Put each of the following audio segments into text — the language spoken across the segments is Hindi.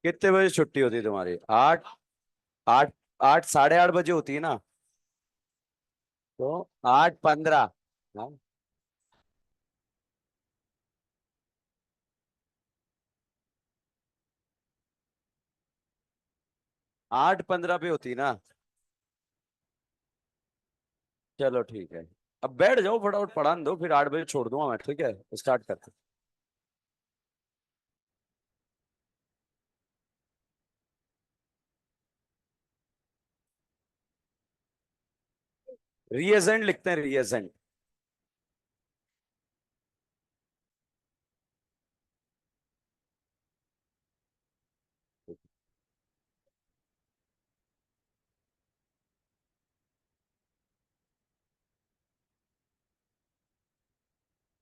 कितने बजे छुट्टी होती है तुम्हारी? 8? 8? 8, 8:30 बजे होती है ना? तो 8:15। हाँ, 8:15 पे होती है ना? चलो ठीक है। अब बैठ जाओ, फटाफट पढ़ान दो, फिर 8 बजे छोड़ दूंगा मैं। ठीक है, स्टार्ट करते हैं। रिएजेंट लिखते हैं, रिएजेंट।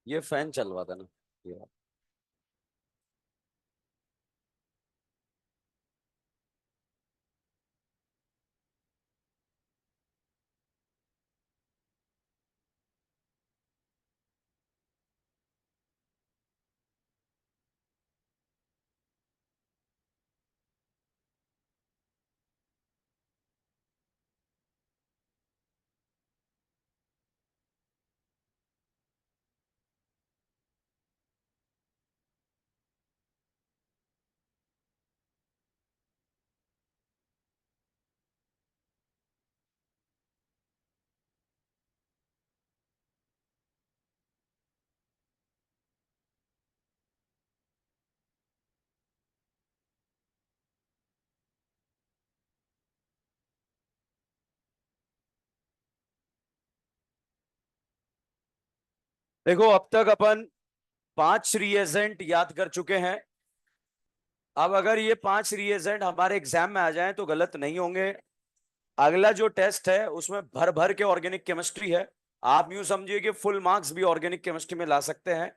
ये फैन चलवा था ना? ये वाला। देखो, अब तक अपन 5 रिएजेंट याद कर चुके हैं। अब अगर ये 5 रिएजेंट हमारे एग्जाम में आ जाएं तो गलत नहीं होंगे। अगला जो टेस्ट है उसमें भर भर के ऑर्गेनिक केमिस्ट्री है। आप यूं समझिए कि फुल मार्क्स भी ऑर्गेनिक केमिस्ट्री में ला सकते हैं।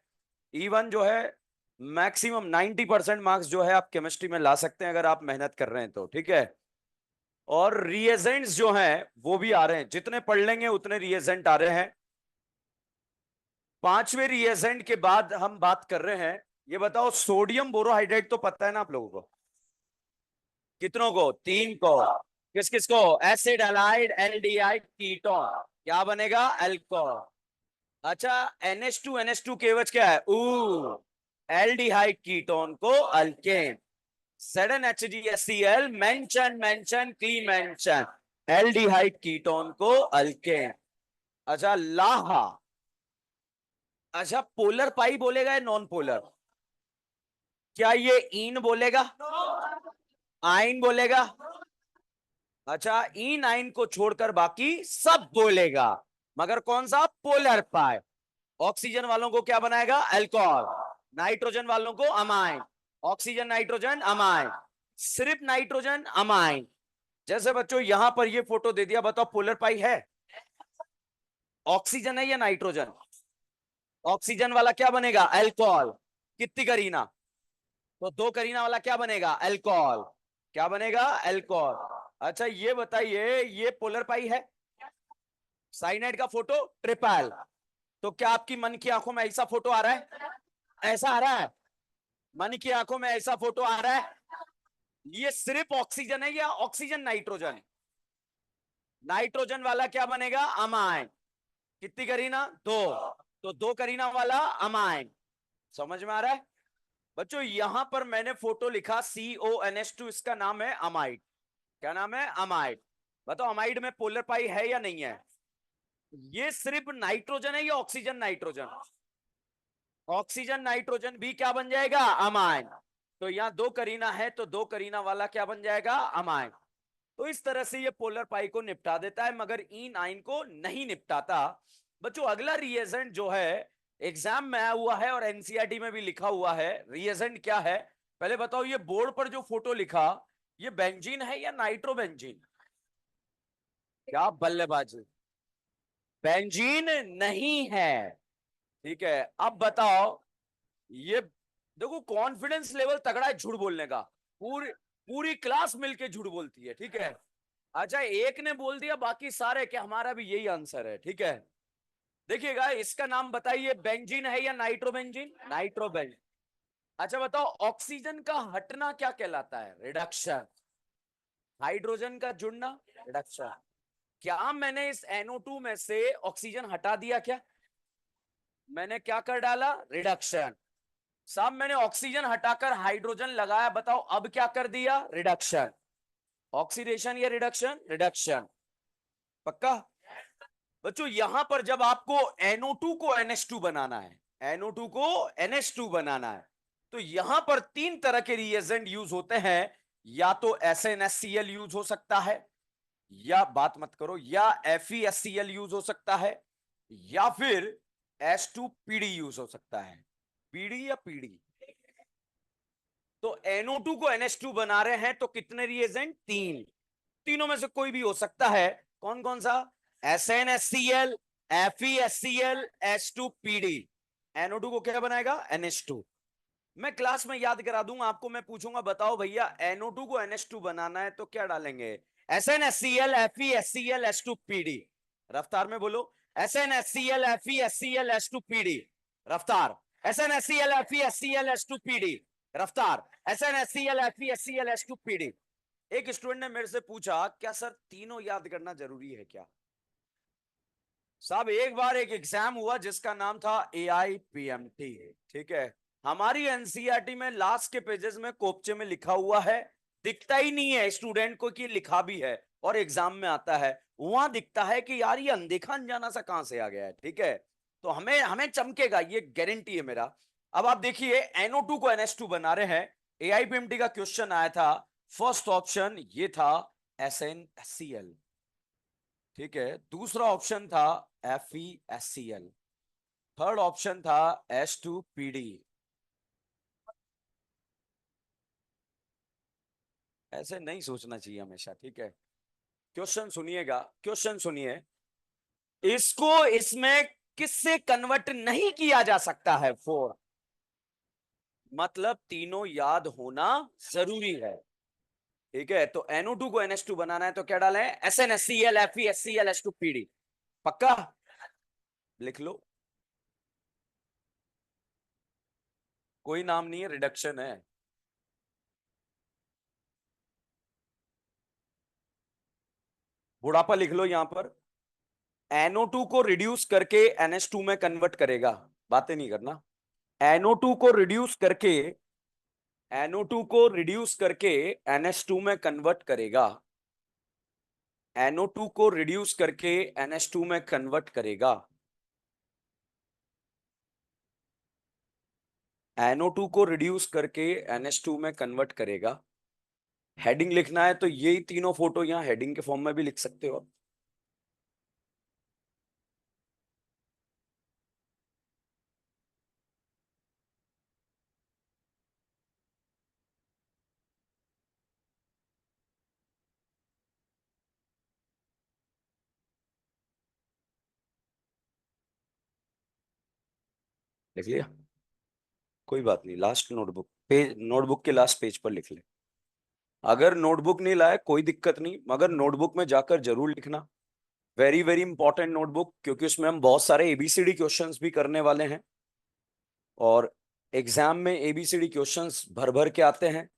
इवन जो है मैक्सिमम 90% मार्क्स जो है आप केमिस्ट्री में ला सकते हैं अगर आप मेहनत कर रहे हैं तो। ठीक है। और रिएजेंट्स जो हैं वो भी आ रहे हैं, जितने पढ़ लेंगे उतने रिएजेंट आ रहे हैं। 5वें रिएजेंट के बाद हम बात कर रहे हैं। ये बताओ, सोडियम बोरोहाइड्रेट तो पता है ना आप लोगों को? कितनों को? 3 को। किस किस को? Acid halide aldehyde ketone. क्या बनेगा? अल्कोहल। अच्छा, NH2 के एवज क्या है? ऊ। एल्डिहाइड कीटोन को alkane. ZnHgCl mention mention clean mention. Aldehyde ketone को अल्केन। अच्छा, लाहा। अच्छा, पोलर पाई बोलेगा या नॉन पोलर? क्या ये इन बोलेगा? आइन बोलेगा? अच्छा, इन आइन को छोड़कर बाकी सब बोलेगा। मगर कौन सा? पोलर पाई। ऑक्सीजन वालों को क्या बनाएगा? अल्कोहल। नाइट्रोजन वालों को अमाइन। Oxygen nitrogen amine. सिर्फ नाइट्रोजन अमाइन। जैसे बच्चों यहां पर ये फोटो दे दिया, बताओ पोलर पाई है? ऑक्सीजन है या नाइट्रोजन? ऑक्सीजन वाला क्या बनेगा? अल्कोहल। कितनी करीना? तो 2 करीना वाला क्या बनेगा? अल्कोहल। क्या बनेगा? अल्कोहल। अच्छा, ये बताइए, ये पोलर पाई है? साइनाइड का फोटो ट्रिपल। तो क्या आपकी मन की आंखों में ऐसा फोटो आ रहा है? ऐसा आ रहा है? मन की आंखों में ऐसा फोटो आ रहा है? ये सिर्फ ऑक्सीजन है या ऑक्सीजन नाइट्रोजन? नाइट्रोजन वाला क्या बनेगा? अमाइन। कितनी करीना? 2। तो 2 करीना वाला अमाइन। समझ में आ रहा है? बच्चों यहां पर मैंने फोटो लिखा CONH2, इसका नाम है अमाइड। क्या नाम है? अमाइड। बताओ अमाइड में पोलर पाई है या नहीं है? ये सिर्फ नाइट्रोजन है या ऑक्सीजन नाइट्रोजन? ऑक्सीजन नाइट्रोजन भी क्या बन जाएगा? अमाइन। तो यहां 2 करीना है तो 2 करीना वाला क्या बन जाएगा? अमाइन। तो इस तरह से ये पोलर पाई को निपटा देता है, मगर इन आइन को नहीं निपटाता। बच्चों अगला रिएजेंट जो है एग्जाम में आया हुआ है और एनसीईआरटी में भी लिखा हुआ है, रिएजेंट क्या है? पहले बताओ, ये बोर्ड पर जो फोटो लिखा, ये बेंजीन है या नाइट्रोबेंजीन? क्या बल्लेबाजी! बेंजीन नहीं है। ठीक है, अब बताओ। ये देखो, कॉन्फिडेंस लेवल तगड़ा है झूठ बोलने का। पूरी पूरी क्लास मिलके झूठ बोलती है। ठीक है। अच्छा, एक ने बोल दिया, बाकी सारे क्या हमारा भी यही आंसर है। ठीक है। देखिएगा, इसका नाम बताइए, बेंजीन है या नाइट्रोबेंजीन? नाइट्रोबेंजीन। अच्छा बताओ, ऑक्सीजन का हटना क्या कहलाता है? रिडक्शन। हाइड्रोजन का जुड़ना? रिडक्शन। क्या मैंने इस NO2 में से ऑक्सीजन हटा दिया क्या? मैंने क्या कर डाला? रिडक्शन। साहब मैंने ऑक्सीजन हटाकर हाइड्रोजन लगाया, बताओ अब क्या कर दिया? रिडक्शन। ऑक्सीडेशन या रिडक्शन? रिडक्शन। पक्का? बच्चों यहां पर जब आपको NO2 को NH2 बनाना है, NO2 को NH2 बनाना है, तो यहां पर तीन तरह के रिएजेंट यूज होते हैं। या तो SnHCl यूज हो सकता है, या बात मत करो, या FeSCl यूज हो सकता है, या फिर H2PD यूज हो सकता है। पीडी या पीडी? तो NO2 को NH2 बना रहे हैं तो कितने रिएजेंट? तीन। तीनों में से कोई भी हो सकता है। कौन कौन सा? SnHCl, FeSCl, H2PD। NO2 को क्या बनाएगा? NH2। मैं क्लास में याद करा दूंगा आपको, मैं पूछूंगा बताओ भैया NO2 को NH2 बनाना है तो क्या डालेंगे? SnHCl, FeSCl, H2PD। रफ्तार में बोलो। SnHCl, FeSCl, H2PD। रफ्तार। SnHCl, FeSCl, H2PD। रफ्तार। SnHCl, FeSCl, H2PD। एक स्टूडेंट ने मेरे से पूछा क्या सर तीनों याद करना जरूरी है क्या? साहब एक बार एक एग्जाम हुआ जिसका नाम था AIPMT। ठीक है, हमारी NCERT में लास्ट के पेजेस में कोपचे में लिखा हुआ है, दिखता ही नहीं है स्टूडेंट को कि लिखा भी है, और एग्जाम में आता है वहां दिखता है कि यार ये अनदेखा अनजाना सा कहां से आ गया है। ठीक है, तो हमें हमें चमकेगा, ये गारंटी है मेरा। अब आप देखिए NO2 को NH2 बना रहे हैं, AIPMT का क्वेश्चन आया था, फर्स्ट ऑप्शन ये था SnHCl। ठीक है, दूसरा ऑप्शन था FeSCl, थर्ड ऑप्शन था H2PD। ऐसे नहीं सोचना चाहिए हमेशा। ठीक है, क्वेश्चन सुनिएगा, क्वेश्चन सुनिए। इसको इसमें किससे कन्वर्ट नहीं किया जा सकता है? फोर। मतलब तीनों याद होना जरूरी है। ठीक है, तो NO2 को NH2 बनाना है तो क्या डालें? SnHCl, FeSCl, H2PD। पक्का? लिख लो। कोई नाम नहीं है, रिडक्शन है। बुढ़ापा लिख लो यहां पर। NO2 को रिड्यूस करके NH2 में कन्वर्ट करेगा, बातें नहीं करना। NO2 को रिड्यूस करके, NO2 को रिड्यूस करके NH2 में कन्वर्ट करेगा, NO2 को रिड्यूस करके NH2 में कन्वर्ट करेगा, NO2 को रिड्यूस करके NH2 में कन्वर्ट करेगा। हेडिंग लिखना है तो यही तीनों फोटो यहां हेडिंग के फॉर्म में भी लिख सकते हो। लिख लिया? कोई बात नहीं, लास्ट नोटबुक पेज, नोटबुक के लास्ट पेज पर लिख ले। अगर नोटबुक नहीं लाए कोई दिक्कत नहीं, मगर नोटबुक में जाकर जरूर लिखना। वेरी वेरी इंपॉर्टेंट नोटबुक, क्योंकि उसमें हम बहुत सारे ABCD क्वेश्चंस भी करने वाले हैं, और एग्जाम में ABCD क्वेश्चंस भर भर के आते हैं।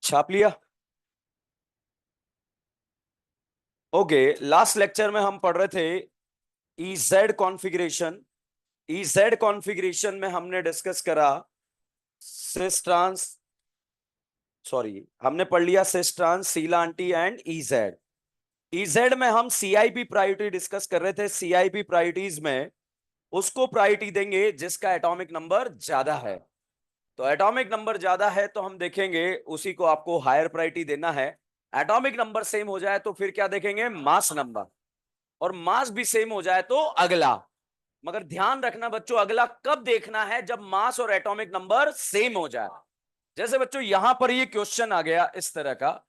छाप लिया? ओके, लास्ट लेक्चर में हम पढ़ रहे थे EZ कॉन्फ़िगरेशन। EZ कॉन्फ़िगरेशन में हमने डिस्कस करा सिस ट्रांस, सॉरी हमने पढ़ लिया सिस ट्रांस, सीला आंटी एंड EZ। EZ में हम CIP प्रायोरिटी डिस्कस कर रहे थे। CIP प्रायोरिटीज में उसको प्रायोरिटी देंगे जिसका एटॉमिक नंबर ज्यादा है। तो एटॉमिक नंबर ज्यादा है तो हम देखेंगे उसी को आपको हायर प्रायोरिटी देना है। एटॉमिक नंबर सेम हो जाए तो फिर क्या देखेंगे? Mass number. और मास भी सेम हो जाए तो अगला। मगर ध्यान रखना बच्चों, अगला कब देखना है? जब मास और एटॉमिक नंबर सेम हो जाए। जैसे बच्चों यहां पर ये क्वेश्चन आ गया इस तरह का,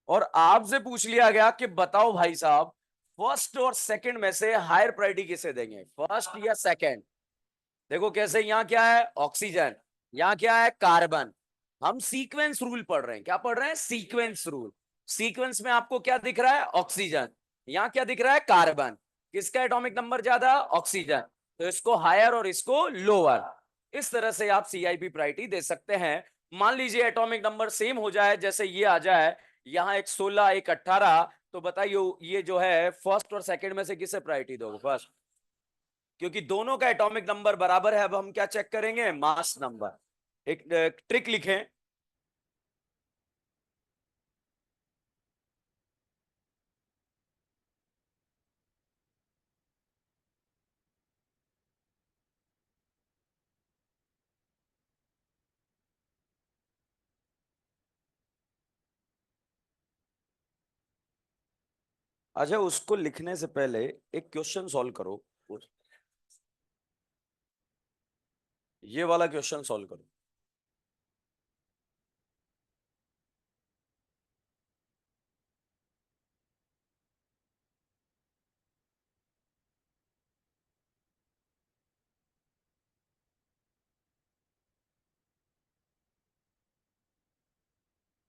और आपसे पूछ लिया गया कि बताओ भाई साहब फर्स्ट और सेकंड में से हायर प्रायोरिटी किसे देंगे, फर्स्ट या सेकंड? देखो कैसे, यहाँ क्या है ऑक्सीजन, यहाँ क्या है कार्बन। हम सीक्वेंस रूल पढ़ रहे हैं, क्या पढ़ रहे हैं, सीक्वेंस रूल। सीक्वेंस में आपको क्या दिख रहा है, ऑक्सीजन। यहाँ क्या दिख रहा है, कार्बन। किसका एटॉमिक नंबर ज्यादा, ऑक्सीजन। तो इसको हायर और इसको लोअर। इस तरह से आप सीआईपी प्रायोरिटी दे सकते हैं। मान लीजिए एटॉमिक नंबर सेम हो जाए, जैसे ये आ जाए, यहाँ एक 16 एक 18, तो बताइए ये जो है फर्स्ट और सेकंड में से किसे प्रायोरिटी दोगे, फर्स्ट? क्योंकि दोनों का एटॉमिक नंबर बराबर है। अब हम क्या चेक करेंगे, मास नंबर। एक ट्रिक लिखें। अच्छा, उसको लिखने से पहले एक क्वेश्चन सॉल्व करो। ये वाला क्वेश्चन सॉल्व करो।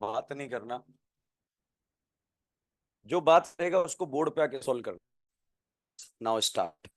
बात नहीं करना, जो बात करेगा उसको बोर्ड पे आके सॉल्व करना। Now start.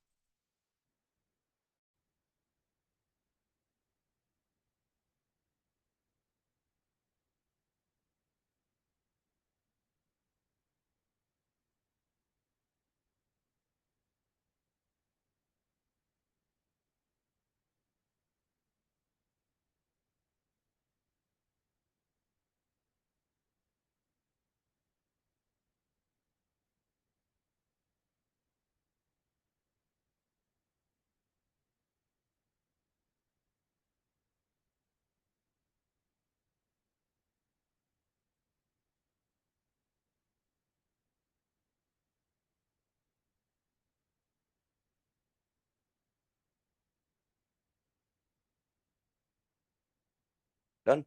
डन।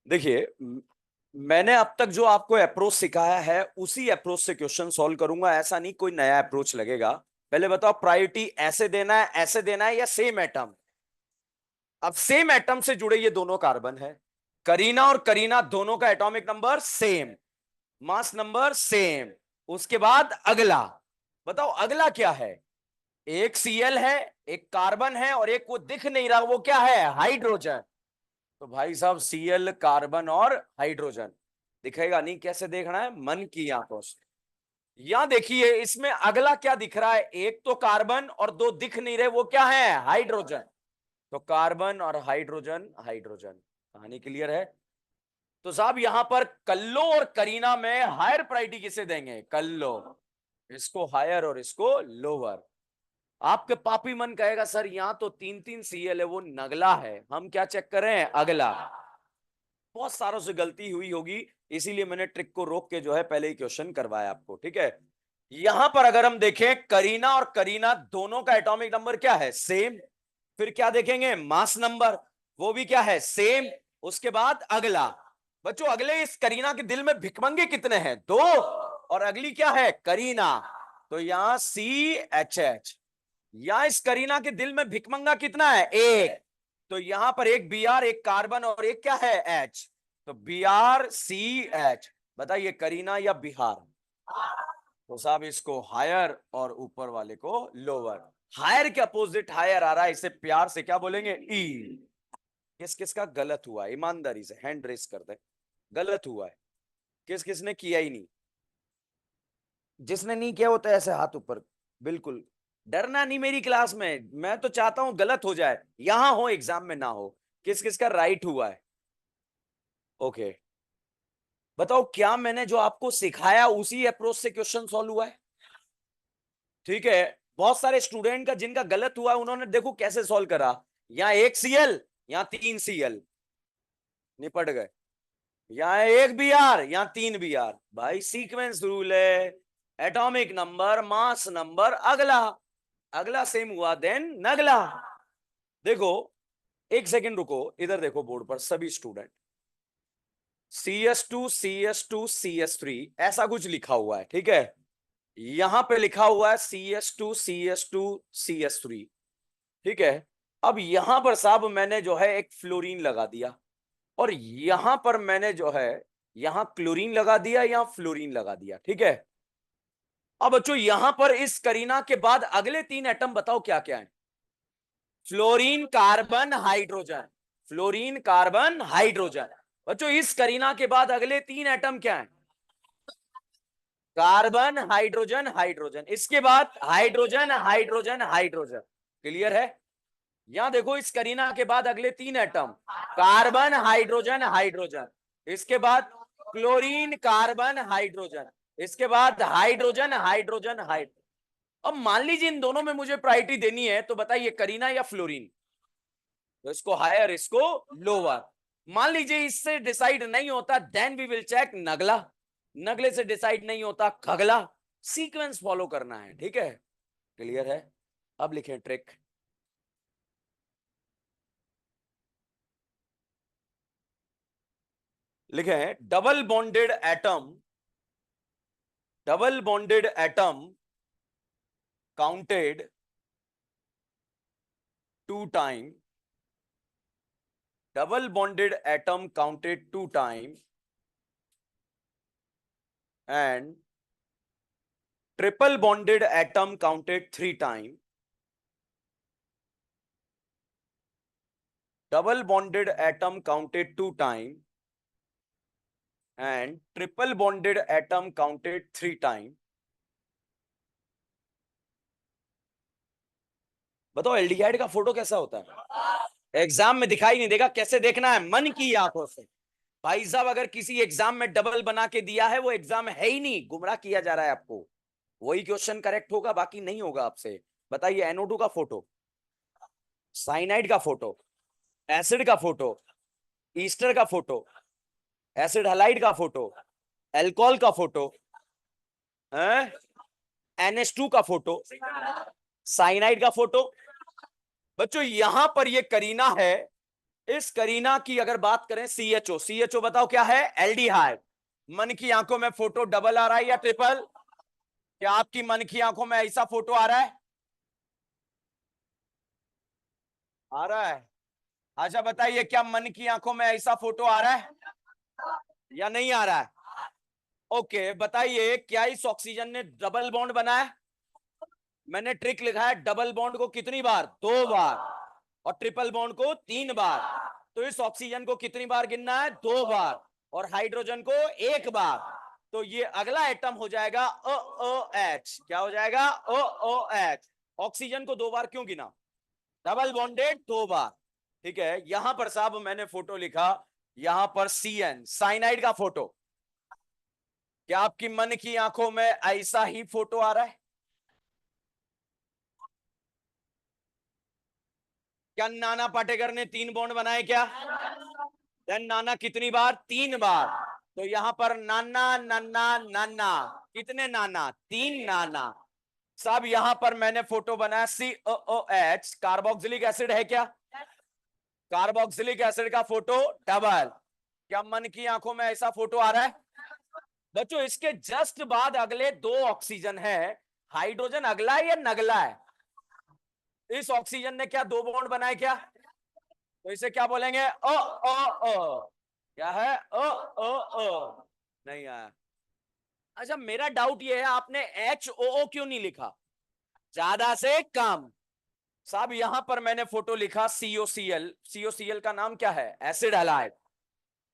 देखिए, मैंने अब तक जो आपको अप्रोच सिखाया है उसी अप्रोच से क्वेश्चन सॉल्व करूंगा। ऐसा नहीं कोई नया अप्रोच लगेगा। पहले बताओ, प्रायोरिटी ऐसे देना है, ऐसे देना है, या सेम एटम? अब सेम एटम से जुड़े ये दोनों कार्बन है। करीना और करीना दोनों का atomic number same, mass number same. उसके बाद अगला, बताओ अगला क्या है? एक Cl है, एक कार्बन है, और एक वो दिख नहीं रहा, वो क्या है, हाइड्रोजन। तो भाई साहब Cl, कार्बन और हाइड्रोजन। दिखेगा नहीं, कैसे देखना है, मन की आंखों से। यहां देखिए, इसमें अगला क्या दिख रहा है, एक तो कार्बन और दो दिख नहीं रहे, वो क्या है, हाइड्रोजन। तो कार्बन और हाइड्रोजन, हाइड्रोजन। कहानी क्लियर है? तो साहब यहां पर कल्लो और करीना में हायर प्रायोरिटी किसे देंगे, कल्लो। इसको हायर और इसको लोअर। आपके पापी मन कहेगा सर यहां तो 3 3 Cl है, वो नगला है, हम क्या चेक करें, अगला। बहुत सारों से गलती हुई होगी, इसीलिए मैंने ट्रिक को रोक के जो है पहले ही क्वेश्चन करवाया आपको, ठीक है। यहां पर अगर हम देखें, करीना और करीना दोनों का एटॉमिक नंबर क्या है, सेम। फिर क्या देखेंगे, मास नंबर, वो भी क्या है, सेम। उसके बाद अगला। बच्चों अगले इस करीना के दिल में भिकमंगे कितने हैं, दो। और अगली क्या है, करीना। तो यहां CH। यहां इस करीना के दिल में भिकमंगा कितना है, एक। तो यहां पर एक Br, एक कार्बन, और एक क्या है, H। तो BrCH। बताइए करीना या बिहार? तो साहब इसको हायर और ऊपर वाले को लोअर। हायर के अपोजिट हायर आ रहा है, इसे प्यार से क्या बोलेंगे, ई। किस किस का गलत हुआ है, ईमानदारी से हैंड रेस कर दे। गलत हुआ है, किस किसने किया ही नहीं? जिसने नहीं किया होता है ऐसे हाथ ऊपर। बिल्कुल डरना नहीं मेरी क्लास में, मैं तो चाहता हूं गलत हो जाए, यहां हो एग्जाम में ना हो। किस किस का राइट हुआ है? ओके, बताओ क्या मैंने जो आपको सिखाया उसी अप्रोच से क्वेश्चन सॉल्व हुआ है? ठीक है। बहुत सारे स्टूडेंट का जिनका गलत हुआ, उन्होंने देखो कैसे सॉल्व करा। यहाँ एक Cl, यहाँ 3 Cl, निपट गए। यहाँ एक Br, यहाँ 3 Br। भाई सीक्वेंस रूल है, एटॉमिक नंबर, मास नंबर, अगला। अगला सेम हुआ देन नगला। देखो, एक सेकंड रुको, इधर देखो बोर्ड पर सभी स्टूडेंट। CS2 CS2 CS3 ऐसा कुछ लिखा हुआ है, ठीक है। यहां पे लिखा हुआ है CS2 CS2 CS3, ठीक है। अब यहां पर साहब मैंने जो है एक फ्लोरीन लगा दिया, और यहां पर मैंने जो है यहां क्लोरीन लगा दिया, यहां फ्लोरीन लगा दिया, ठीक है। अब बच्चों यहां पर इस करीना के बाद अगले 3 एटम बताओ क्या क्या है। Fluorine carbon hydrogen, fluorine carbon hydrogen. बच्चों इस करीना के बाद अगले 3 एटम क्या है? कार्बन हाइड्रोजन हाइड्रोजन, इसके बाद हाइड्रोजन हाइड्रोजन हाइड्रोजन। क्लियर है? यहां देखो इस करीना के बाद अगले 3 एटम, कार्बन हाइड्रोजन हाइड्रोजन, इसके बाद क्लोरीन कार्बन हाइड्रोजन, इसके बाद हाइड्रोजन हाइड्रोजन हाइड्रोजन। अब मान लीजिए इन दोनों में मुझे प्रायोरिटी देनी है, तो बताइए करीना या फ्लोरीन? तो इसको हायर, इसको लोअर। मान लीजिए इससे डिसाइड नहीं होता, देन वी विल चेक नगला। नगले से डिसाइड नहीं होता, खगला। सीक्वेंस फॉलो करना है, ठीक है। क्लियर है? अब लिखें ट्रिक। लिखें double bonded atom counted 2 time, double bonded atom counted 2 times, and triple bonded atom counted 3 times. Double bonded atom counted 2 times, and triple bonded atom counted 3 times. बताओ एल्डिहाइड का फोटो कैसा होता है? एग्जाम में दिखाई नहीं देगा, कैसे देखना है? मन की आंखों से। भाई साहब अगर किसी एग्जाम में डबल बना के दिया है, वो एग्जाम है ही नहीं, गुमराह किया जा रहा है आपको। वही क्वेश्चन करेक्ट होगा, बाकी नहीं होगा आपसे। बताइए NO2 का फोटो, साइनाइड का फोटो, एसिड का फोटो, ईस्टर का फोटो, एसिड हलाइड का फोटो, एल्कोहल का फोटो, NH2 का फोटो, साइनाइड का फोटो। बच्चों यहां पर ये करीना है। इस करीना की अगर बात करें CHO, CHO बताओ क्या है? एल्डिहाइड। मन की आंखों में फोटो डबल आ रहा है या ट्रिपल? क्या आपकी मन की आंखों में ऐसा फोटो आ रहा है? आ रहा है। अच्छा बताइए, क्या मन की आंखों में ऐसा फोटो आ रहा है या नहीं आ रहा है? ओके बताइए, क्या इस ऑक्सीजन ने डबल बॉन्ड बनाया? मैंने ट्रिक लिखा है, डबल बॉन्ड को कितनी बार? 2 बार। और ट्रिपल बॉन्ड को 3 बार। तो इस ऑक्सीजन को कितनी बार गिनना है? 2 बार। और हाइड्रोजन को 1 बार। तो ये अगला एटम हो जाएगा OH। क्या हो जाएगा? OH। ऑक्सीजन को 2 बार क्यों गिना? डबल बॉन्डेड 2 बार। ठीक है, यहां पर साहब मैंने फोटो लिखा, यहां पर CN साइनाइड का फोटो। क्या आपकी मन की आंखों में ऐसा ही फोटो आ रहा है? क्या नाना पाटेकर ने 3 बॉन्ड बनाए क्या? देन नाना कितनी बार? 3 बार। तो यहां पर नाना नन्ना नाना, कितने नाना? 3 नाना। साहब यहां पर मैंने फोटो बनाया COOH, कार्बोक्सिलिक एसिड है क्या? कार्बोक्सिलिक एसिड का फोटो डबल। क्या मन की आंखों में ऐसा फोटो आ रहा है? बच्चों इसके जस्ट बाद अगले 2 ऑक्सीजन है। हाइड्रोजन अगला है या नगला है? इस ऑक्सीजन ने क्या 2 बॉन्ड बनाए क्या? तो इसे क्या बोलेंगे? ओ। क्या है? ओ। नहीं आया। अच्छा मेरा डाउट ये है, आपने HOO क्यों नहीं लिखा? ज्यादा से कम। साहब यहां पर मैंने फोटो लिखा COCl। COCl का नाम क्या है? Acid halide.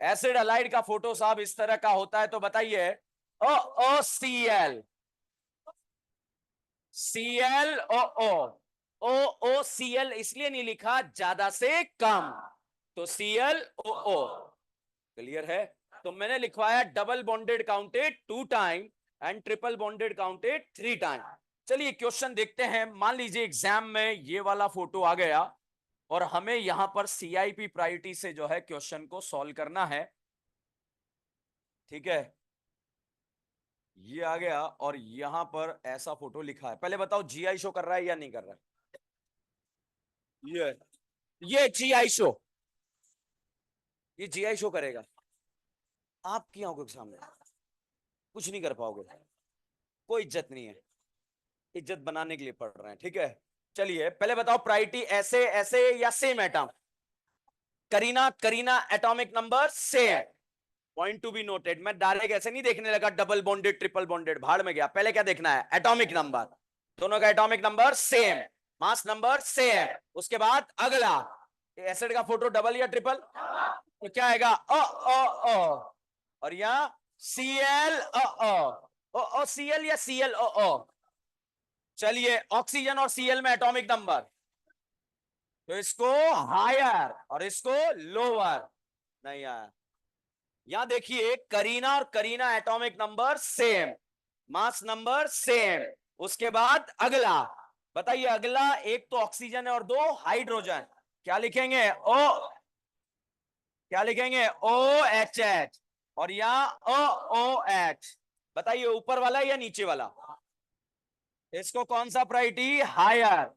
एसिड हलाइड का फोटो साहब इस तरह का होता है, तो बताइए OOCl। ClOO इसलिए नहीं लिखा, ज्यादा से कम। तो ClOO। क्लियर है? तो मैंने लिखवाया double bonded counted 2 time and triple bonded counted 3 time. चलिए क्वेश्चन देखते हैं। मान लीजिए एग्जाम में ये वाला फोटो आ गया, और हमें यहां पर CIP प्रायोरिटी से जो है क्वेश्चन को सॉल्व करना है। ठीक है, ये आ गया और यहां पर ऐसा फोटो लिखा है। पहले बताओ GI शो कर रहा है या नहीं कर रहा है? ये GI शो, ये GI शो करेगा। आपकी आंखों के सामने कुछ नहीं कर पाओगे, कोई इज्जत नहीं है, इज्जत बनाने के लिए पढ़ रहे हैं, ठीक है। चलिए पहले बताओ, प्रायोरिटी ऐसे ऐसे या same atom? Kareena Kareena atomic number same, point to be noted. मैं डायरेक्ट ऐसे नहीं देखने लगा डबल बॉन्डेड ट्रिपल बॉन्डेड, भाड़ में गया। पहले क्या देखना है? Atomic number. दोनों का atomic number same, mass number same. उसके बाद अगला, एसिड का फोटो डबल या ट्रिपल? तो क्या आएगा? ओ। और यहाँ Cl ओ Cl या Cl ओ। चलिए ऑक्सीजन और Cl में एटॉमिक नंबर, तो इसको हायर और इसको लोअर। नहीं आया। यहां देखिए, करीना और Kareena atomic number same, mass number same. उसके बाद अगला, बताइए अगला, एक तो ऑक्सीजन है और दो हाइड्रोजन। क्या लिखेंगे? ओ, क्या लिखेंगे? OH। और यहाँ OH। बताइए ऊपर वाला या नीचे वाला? इसको कौन सा प्रायोरिटी? हायर।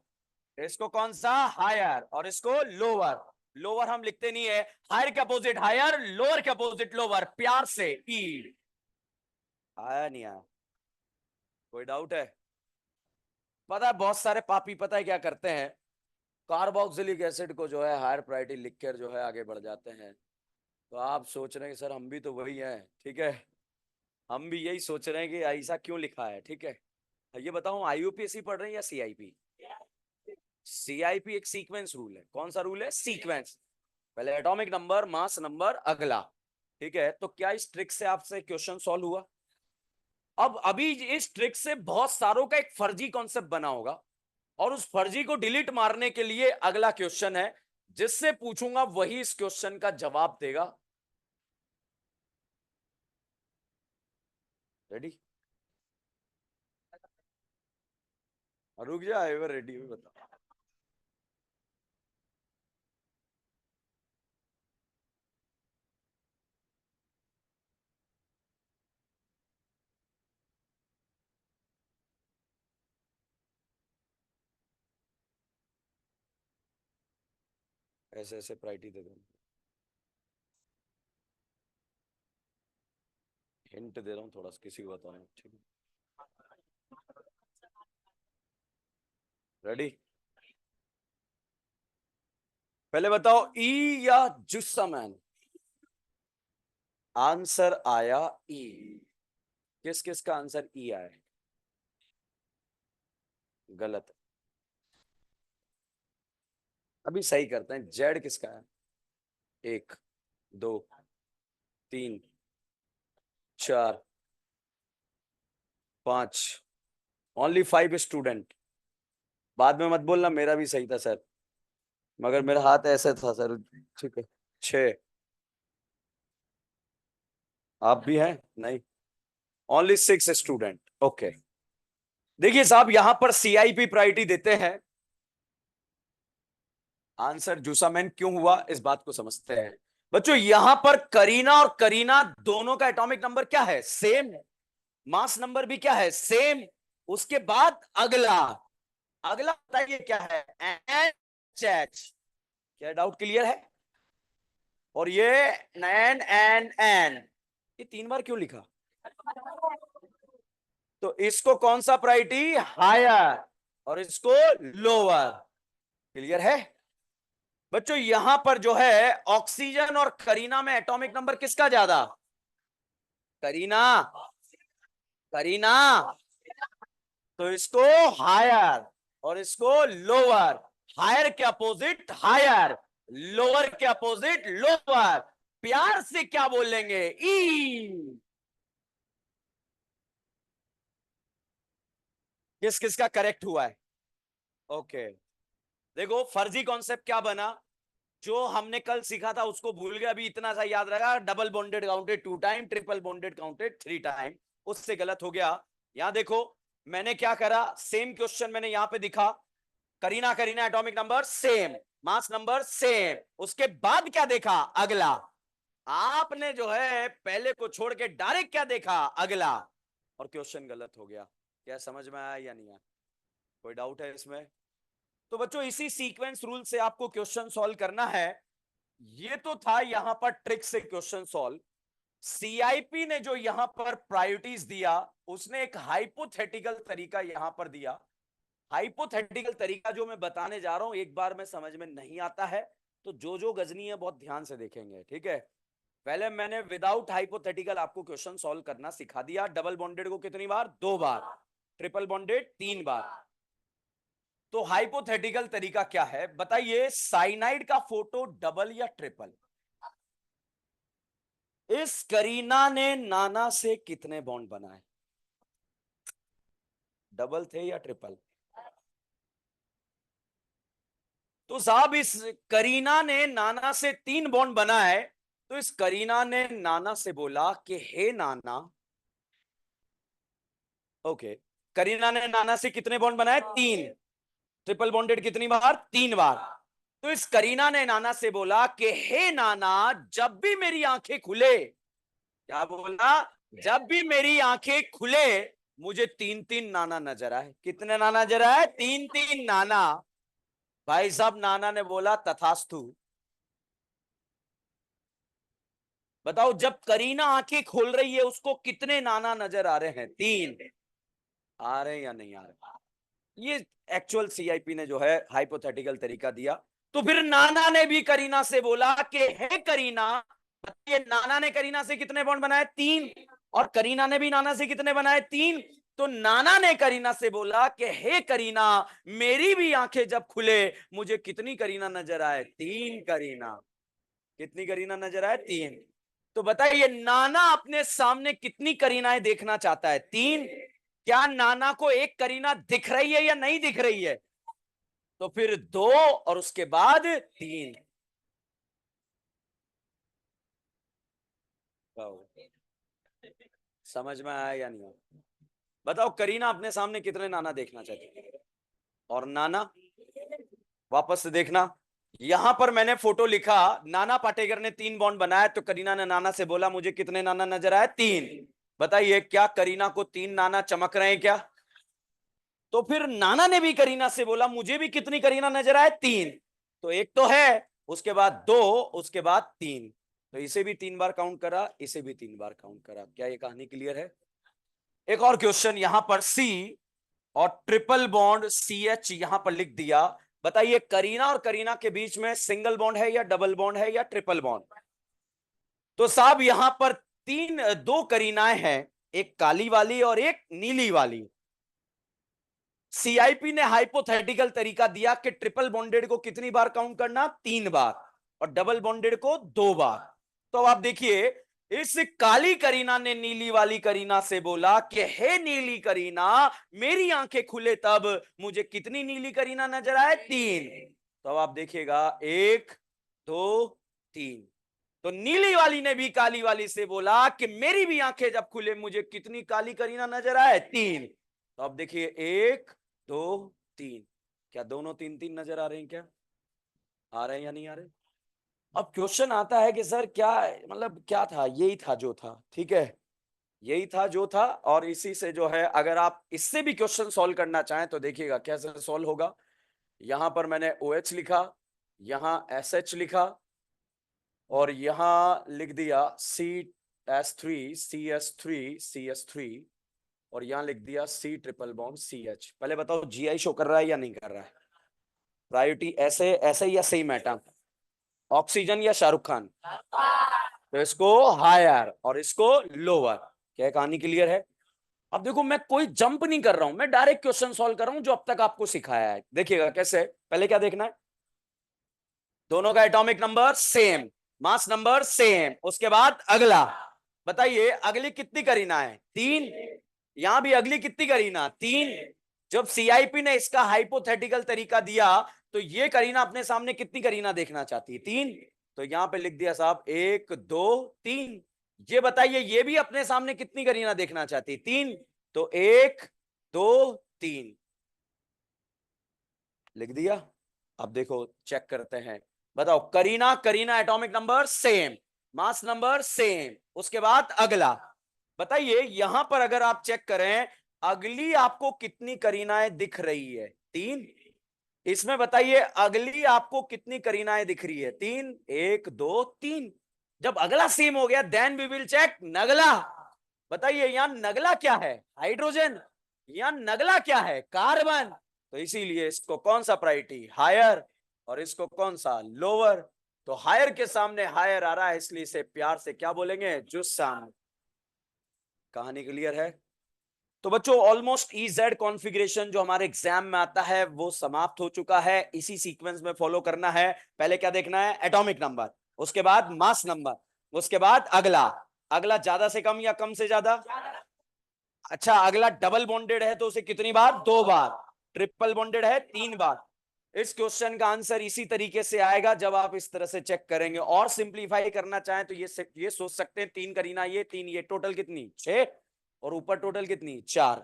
इसको कौन सा? हायर। और इसको लोअर। लोअर हम लिखते नहीं है, हायर के अपोजिट हायर, लोअर के अपोजिट लोअर, प्यार से ई। आया नहीं आया? कोई डाउट है? पता है बहुत सारे पापी पता है क्या करते हैं, कार्बोक्सिलिक एसिड को जो है हायर प्रायोरिटी लिखकर जो है आगे बढ़ जाते हैं। तो आप सोच रहे हैं कि सर हम भी तो वही हैं, ठीक है, हम भी यही सोच रहे हैं कि ऐसा क्यों लिखा है, ठीक है। ये बताओ, IUPAC पढ़ रहे हैं या CIP? CIP एक सीक्वेंस रूल है। कौन सा रूल है? सीक्वेंस। पहले एटॉमिक नंबर, मास नंबर, अगला, ठीक है। तो क्या इस ट्रिक से आपसे क्वेश्चन सॉल्व हुआ? अब अभी इस ट्रिक से बहुत सारों का एक फर्जी कॉन्सेप्ट बना होगा, और उस फर्जी को डिलीट मारने के लिए अगला क्वेश्चन है, जिससे पूछूंगा वही इस क्वेश्चन का जवाब देगा। रेडी? रुक जा, एवर रेडी में बता। ऐसे ऐसे प्रायोरिटी दे दो, हिंट दे रहा हूँ थोड़ा सा, किसी को बताना, ठीक है। रेडी? पहले बताओ, ई या जुस्सामैन? आंसर आया ई। किस किस का आंसर ई आया? गलत। अभी सही करते हैं, जेड किसका है? 1 2 3 4 5, ओनली 5 स्टूडेंट। बाद में मत बोलना मेरा भी सही था सर, मगर मेरा हाथ ऐसे था सर, ठीक है। 6। आप भी हैं? नहीं, ओनली 6 स्टूडेंट, ओके। देखिए साहब, यहां पर CIP प्रायोरिटी देते हैं। आंसर जूसामैन क्यों हुआ, इस बात को समझते हैं। बच्चों यहां पर करीना और करीना दोनों का एटॉमिक नंबर क्या है? सेम। मास नंबर भी क्या है? सेम। उसके बाद अगला, अगला बताइए क्या है? NH। क्या डाउट क्लियर है? और ये N ये 3 बार क्यों लिखा? तो इसको कौन सा प्रायोरिटी? हायर। और इसको लोअर। क्लियर है? बच्चों यहां पर जो है ऑक्सीजन और करीना में एटॉमिक नंबर किसका ज्यादा? करीना। करीना। तो इसको हायर और इसको लोअर। हायर के अपोजिट हायर, लोअर के अपोजिट लोअर। प्यार से क्या बोलेंगे? ई। किस किस का करेक्ट हुआ है? ओके। देखो फर्जी कॉन्सेप्ट क्या बना, जो हमने कल सीखा था उसको भूल गए, अभी इतना सा याद रखा, double bonded counted 2 time, triple bonded counted 3 time. उससे गलत हो गया। यहां देखो मैंने क्या करा, सेम क्वेश्चन मैंने यहां पे दिखा, Kareena Kareena atomic number same, mass number same. उसके बाद क्या देखा? अगला। आपने जो है पहले को छोड़ के डायरेक्ट क्या देखा? अगला। और क्वेश्चन गलत हो गया। क्या समझ में आया या नहीं आया? कोई डाउट है इसमें? तो बच्चों इसी सीक्वेंस रूल से आपको क्वेश्चन सॉल्व करना है। ये तो था यहां पर ट्रिक से क्वेश्चन सॉल्व। सीआईपी ने जो यहां पर प्रायोरिटीज दिया, उसने एक हाइपोथेटिकल तरीका यहां पर दिया। हाइपोथेटिकल तरीका जो मैं बताने जा रहा हूं, एक बार में समझ में नहीं आता है तो जो गजनी है बहुत ध्यान से देखेंगे, ठीक है। पहले मैंने विदाउट हाइपोथेटिकल आपको क्वेश्चन सॉल्व करना सिखा दिया। डबल बॉन्डेड को कितनी बार? 2 बार। ट्रिपल बॉन्डेड 3 बार। तो हाइपोथेटिकल तरीका क्या है बताइए? साइनाइड का फोटो डबल या ट्रिपल? इस करीना ने नाना से कितने बॉन्ड बनाए? डबल थे या ट्रिपल? तो साहब इस करीना ने नाना से 3 बॉन्ड बनाए। तो इस करीना ने नाना से बोला कि हे नाना, ओके, करीना ने नाना से कितने बॉन्ड बनाए? 3। ट्रिपल बॉन्डेड कितनी बार? 3 बार। तो इस करीना ने नाना से बोला कि हे नाना, जब भी मेरी आंखें खुले, क्या बोला? जब भी मेरी आंखें खुले मुझे 3-3 नाना नजर आए। कितने नाना नजर आए? 3-3 नाना। भाई साहब नाना ने बोला तथास्तु। बताओ जब करीना आंखें खोल रही है उसको कितने नाना नजर आ रहे हैं? 3 आ रहे हैं या नहीं आ रहे? ये एक्चुअल सीआईपी ने जो है हाइपोथेटिकल तरीका दिया। तो फिर नाना ने भी करीना से बोला कि हे करीना, ये नाना ने करीना से कितने बॉन्ड बनाए? 3। और करीना ने भी नाना से कितने बनाए? 3। तो नाना ने करीना से बोला कि हे करीना, मेरी भी आंखें जब खुले मुझे कितनी करीना नजर आए? 3 करीना। कितनी करीना नजर आए? 3। तो बताइए नाना अपने सामने कितनी करीनाएं देखना चाहता है? 3। क्या नाना को एक करीना दिख रही है या नहीं दिख रही है? तो फिर 2 और उसके बाद 3। समझ में आया या नहीं? बताओ करीना अपने सामने कितने नाना देखना चाहती है? और नाना वापस से देखना, यहां पर मैंने फोटो लिखा, नाना पाटेकर ने 3 बॉन्ड बनाया। तो करीना ने नाना से बोला मुझे कितने नाना नजर आए? 3। बताइए क्या करीना को 3 नाना चमक रहे हैं क्या? तो फिर नाना ने भी करीना से बोला मुझे भी कितनी करीना नजर आए? 3। तो एक तो है, उसके बाद 2, उसके बाद 3। तो इसे भी 3 बार काउंट करा, इसे भी 3 बार काउंट करा। क्या ये कहानी क्लियर है? एक और क्वेश्चन यहां पर सी और ट्रिपल बॉन्ड सी एच यहां पर लिख दिया। बताइए करीना और करीना के बीच में सिंगल बॉन्ड है या डबल बॉन्ड है या ट्रिपल बॉन्ड? तो साहब यहां पर 2 करीनाएं हैं, एक काली वाली और एक नीली वाली। सीआईपी ने हाइपोथेटिकल तरीका दिया कि ट्रिपल बॉन्डेड को कितनी बार काउंट करना? 3 बार। और डबल बॉन्डेड को 2 बार। तो अब आप देखिए, इस काली करीना ने नीली वाली करीना से बोला कि हे नीली करीना, मेरी आंखें खुले तब मुझे कितनी नीली करीना नजर आए? 3। तो अब आप देखिएगा 1 2 3। तो नीली वाली ने भी काली वाली से बोला कि मेरी भी आंखें जब खुले मुझे कितनी काली करीना नजर आए? 3। तो अब देखिए 1 2 3। क्या दोनों 3-3 नजर आ रहे हैं? क्या आ रहे हैं या नहीं आ रहे? अब क्वेश्चन आता है कि सर क्या, मतलब क्या था? यही था जो था, ठीक है, यही था जो था। और इसी से जो है अगर आप इससे भी क्वेश्चन सॉल्व करना चाहें तो देखिएगा कैसे सॉल्व होगा। यहां पर मैंने OH लिखा, यहां SH लिखा, और यहां लिख दिया CS3 और यहां लिख दिया C ट्रिपल बॉन्ड CH। पहले बताओ GI शो कर रहा है या नहीं कर रहा है? प्रायोरिटी ऐसे ऐसे या सेम एटम? ऑक्सीजन या शाहरुख खान? तो इसको हायर और इसको लोअर। क्या कहानी क्लियर है? अब देखो मैं कोई जंप नहीं कर रहा हूं, मैं डायरेक्ट क्वेश्चन सॉल्व कर रहा हूं जो अब तक आपको सिखाया है। देखिएगा कैसे। पहले क्या देखना है? दोनों का atomic number same, mass number same. उसके बाद अगला, बताइए अगली कितनी करीना है? 3। यहां भी अगली कितनी करीना? 3। जब सीआईपी ने इसका हाइपोथेटिकल तरीका दिया तो ये करीना अपने सामने कितनी करीना देखना चाहती है? 3। तो यहां पे लिख दिया साहब 1 2 3। ये बताइए ये भी अपने सामने कितनी करीना देखना चाहती है? 3। तो 1 2 3 लिख दिया। अब देखो चेक करते हैं। बताओ Kareena Kareena atomic number same, mass number same. उसके बाद अगला, बताइए यहां पर अगर आप चेक करें अगली आपको कितनी करीनाएं दिख रही है? 3। इसमें बताइए अगली आपको कितनी करीनाएं दिख रही है? 3। 1 2 3। जब अगला सेम हो गया देन वी विल चेक नगला। बताइए यहां नगला क्या है? हाइड्रोजन। यहां नगला क्या है? कार्बन। तो इसीलिए इसको कौन सा प्रायोरिटी? हायर। और इसको कौन सा? लोअर। तो हायर के सामने हायर आ रहा है, इसलिए इसे प्यार से क्या बोलेंगे? जुस्साम। कहानी क्लियर है? तो बच्चों ऑलमोस्ट इजेड कॉन्फ़िगरेशन जो हमारे एग्जाम में आता है वो समाप्त हो चुका है। इसी सीक्वेंस में फॉलो करना है। पहले क्या देखना है? एटॉमिक नंबर, उसके बाद मास नंबर, उसके बाद अगला। अगला ज्यादा से कम या कम से ज्यादा? अच्छा, अगला डबल बॉन्डेड है तो उसे कितनी बार? 2 बार। ट्रिपल बॉन्डेड है 3 बार। इस क्वेश्चन का आंसर इसी तरीके से आएगा जब आप इस तरह से चेक करेंगे। और सिंपलीफाई करना चाहें तो ये सोच सकते हैं 3 करीना ये 3 ये, टोटल कितनी? 6। और ऊपर टोटल कितनी? 4।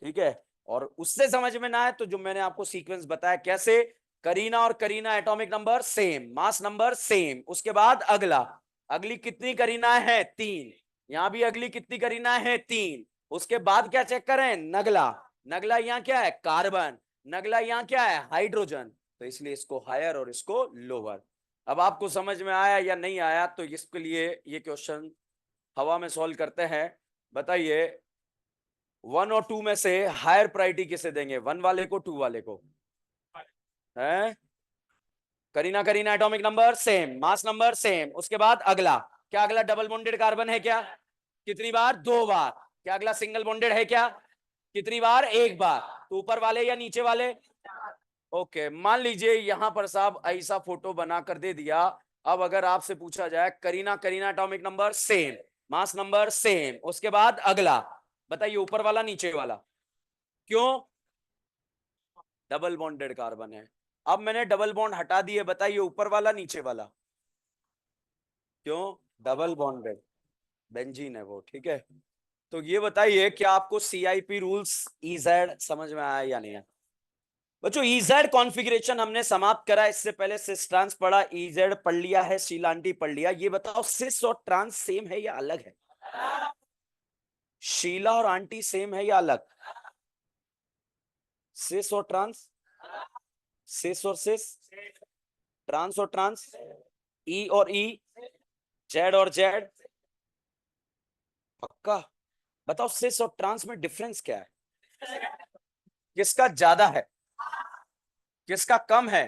ठीक है। और उससे समझ में ना आए तो जो मैंने आपको सीक्वेंस बताया कैसे, करीना और Kareena atomic number same, mass number same, उसके बाद अगला। अगली कितनी करीना है? 3। यहां भी अगली कितनी करीना है? 3। उसके बाद क्या चेक करें? नगला। नगला यहाँ क्या है? कार्बन। नगला यहाँ क्या है? हाइड्रोजन। तो इसलिए इसको हायर और इसको लोअर। अब आपको समझ में आया या नहीं आया? तो इसके लिए ये क्वेश्चन हवा में सॉल्व करते हैं। बताइए 1 और 2 में से हायर प्रायोरिटी किसे देंगे? 1 वाले को, 2 वाले को? है Kareena Kareena atomic number same, mass number same, उसके बाद अगला। क्या अगला डबल बॉन्डेड कार्बन है क्या? कितनी बार? 2 बार। क्या अगला सिंगल बॉन्डेड है क्या? कितनी बार? 1 बार। तो ऊपर वाले या नीचे वाले? ओके, मान लीजिए यहां पर साहब ऐसा फोटो बनाकर दे दिया। अब अगर आपसे पूछा जाए Kareena Kareena atomic number same, mass number same, उसके बाद अगला। बताइए ऊपर वाला नीचे वाला? क्यों? डबल बॉन्डेड कार्बन है। अब मैंने डबल बॉन्ड हटा दिए, बताइए ऊपर वाला नीचे वाला? क्यों? डबल बॉन्डेड बेंजीन है वो। ठीक है। तो ये बताइए क्या आपको सीआईपी रूल्स इजेड समझ में आया या नहीं है? बच्चों इजेड कॉन्फ़िगरेशन हमने समाप्त करा। इससे पहले सिस ट्रांस पढ़ा, इजेड पढ़ लिया है, शीलांटी पढ़ लिया। ये बताओ सिस और ट्रांस सेम है या अलग है? शीला और आंटी सेम है या अलग? सिस और ट्रांस? सिस और सिस? ट्रांस और ट्रांस? ई और ई? जेड और जेड? पक्का? बताओ सिस और ट्रांस में डिफरेंस क्या है? किसका ज्यादा है, किसका कम है?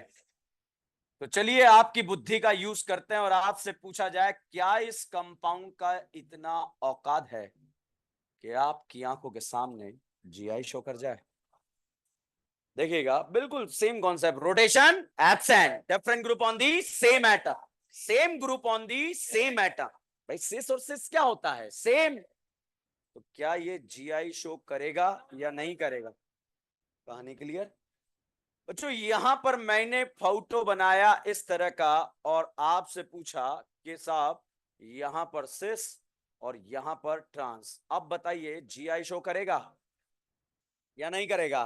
तो चलिए आपकी बुद्धि का यूज करते हैं और आपसे पूछा जाए क्या इस कंपाउंड का इतना औकात है कि आपकी आंखों के सामने जीआई शो कर जाए? देखिएगा बिल्कुल same concept, rotation absent, different group on the same atom, same group on the same atom. भाई सिस और सिस क्या होता है? सेम। तो क्या ये जीआई शो करेगा या नहीं करेगा? कहानी क्लियर? बच्चों यहां पर मैंने फोटो बनाया इस तरह का और आपसे पूछा कि साहब यहां पर सिस और यहां पर ट्रांस, अब बताइए जीआई शो करेगा या नहीं करेगा?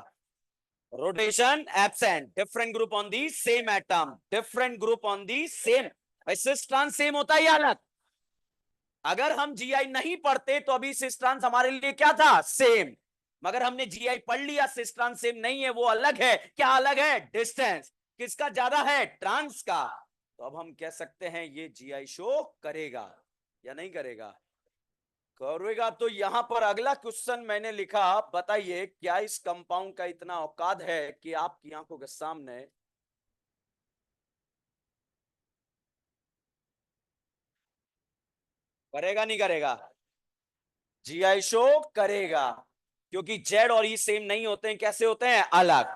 Rotation absent, different group on the same atom, different group on the same. भाई सिस ट्रांस सेम होता है या अलग? अगर हम जीआई नहीं पढ़ते तो अभी सिस ट्रांस हमारे लिए क्या था? सेम। मगर हमने जीआई पढ़ लिया, सिस ट्रांस सेम नहीं है, वो अलग है। क्या अलग है? डिस्टेंस। किसका ज्यादा है? ट्रांस का। तो अब हम कह सकते हैं ये जीआई शो करेगा या नहीं करेगा? करेगा। तो यहां पर अगला क्वेश्चन मैंने लिखा, बताइए क्या इस कंपाउंड का इतना औकात है कि आपकी आंखों के सामने करेगा नहीं करेगा? जीआई शो करेगा। क्योंकि जेड और ई सेम नहीं होते हैं, कैसे होते हैं? अलग।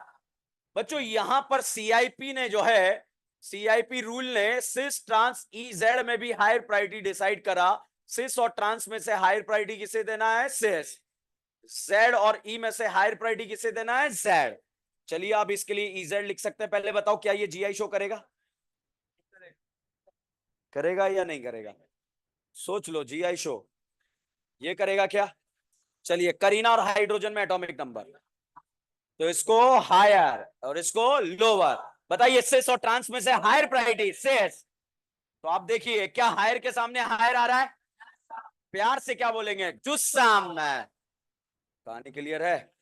बच्चों यहां पर सीआईपी ने जो है, सीआईपी रूल ने सिस ट्रांस ई जेड में भी हायर प्रायोरिटी डिसाइड करा। सिस और ट्रांस में से हायर प्रायोरिटी किसे देना है? सिस। जेड और ई में से हायर प्रायोरिटी किसे देना है? जेड। चलिए आप इसके लिए इजेड लिख सकते हैं। पहले बताओ क्या ये जीआई शो करेगा? करेगा या नहीं करेगा? सोच लो, जीआई शो ये करेगा क्या? चलिए करीना और हाइड्रोजन में एटॉमिक नंबर, तो इसको हायर और इसको लोअर। बताइए सिस और ट्रांस में से हायर प्रायोरिटी सिस। तो आप देखिए क्या हायर के सामने हायर आ रहा है? प्यार से क्या बोलेंगे? जुस्साम में। कहानी क्लियर है?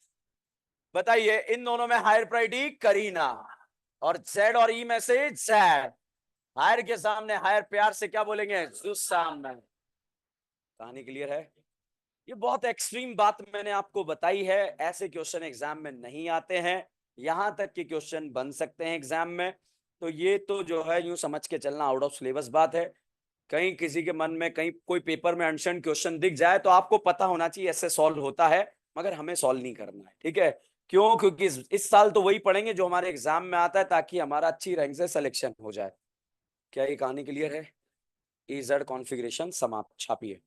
बताइए इन दोनों में हायर प्रायोरिटी करीना, और जेड और ई में से जेड। हायर के सामने हायर प्यार से क्या बोलेंगे, सामने। कहानी क्लियर है। ये बहुत एक्सट्रीम बात मैंने आपको बताई है, ऐसे क्वेश्चन एग्जाम में नहीं आते हैं, यहां तक के क्वेश्चन बन सकते हैं एग्जाम में। तो ये तो जो है यूं समझ के चलना आउट ऑफ सिलेबस बात है। कहीं किसी के मन में कहीं कोई पेपर में अनशन क्वेश्चन दिख जाए तो आपको पता होना चाहिए ऐसे सॉल्व होता है, मगर हमें सॉल्व नहीं करना है, ठीक है। क्यों? क्योंकि इस साल तो वही पढ़ेंगे जो हमारे एग्जाम में आता है, ताकि हमारा अच्छी रैंक से सिलेक्शन हो जाए। क्या ये कहानी क्लियर है? इजड कॉन्फ़िगरेशन समाप्त, छापिए।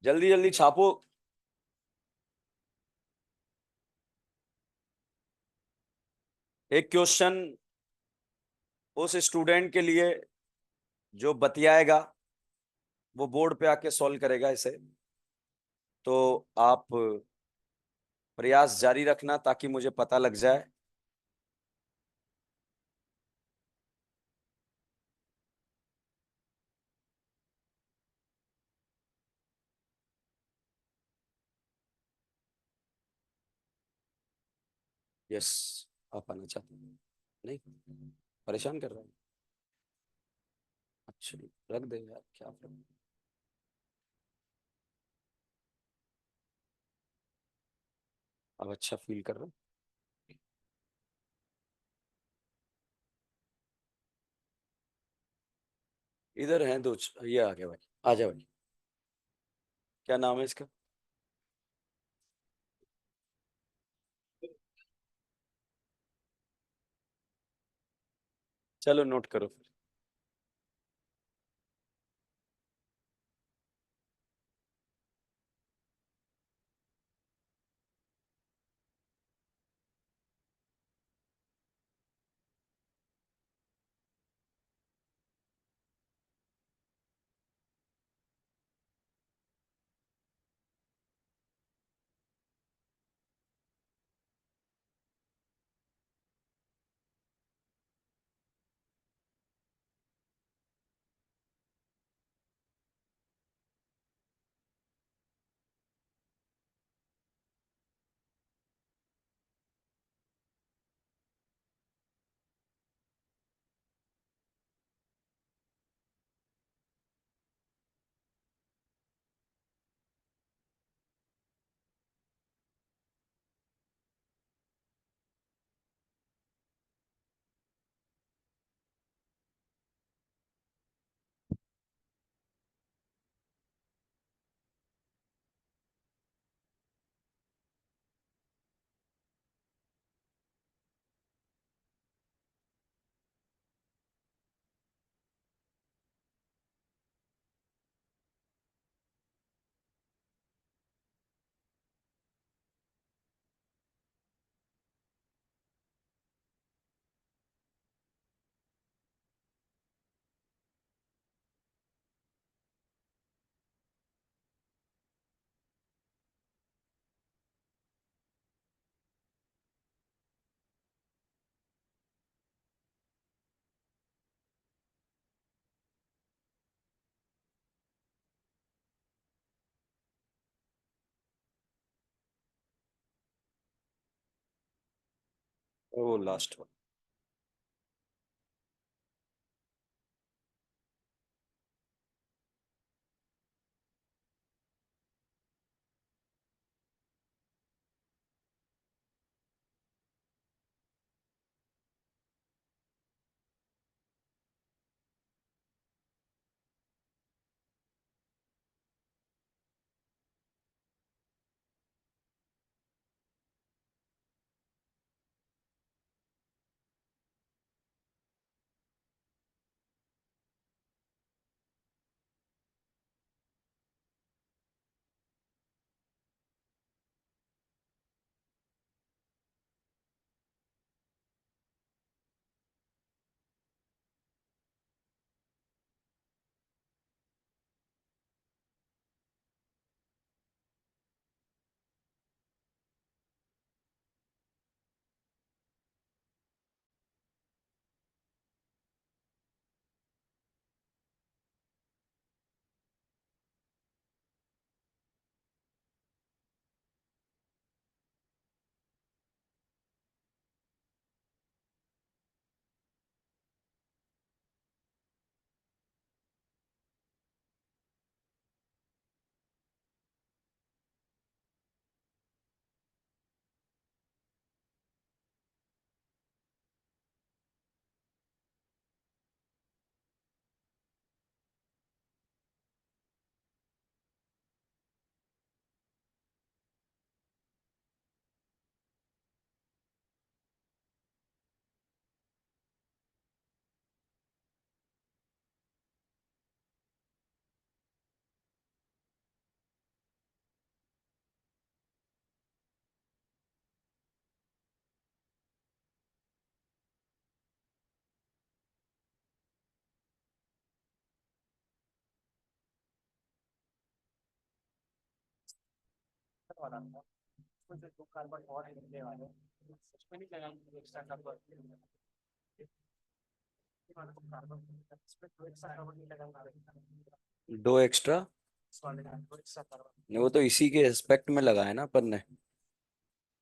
जल्दी जल्दी छापो। एक क्वेश्चन उस स्टूडेंट के लिए जो बतियाएगा, वो बोर्ड पे आके सॉल्व करेगा इसे। तो आप प्रयास जारी रखना ताकि मुझे पता लग जाए। यस, आप आना चाहते हैं? नहीं, परेशान कर रहा है? अच्छा, रख दे यार, क्या फर्क। अब अच्छा फील कर रहा हूँ। इधर हैं दो, ये आ गया भाई। आ जा भाई। क्या नाम है इसका? चलो नोट करो फिर। ओ लास्ट वन। दो एक्स्ट्रा, वो तो इसी के रेस्पेक्ट में लगा है ना अपन ने,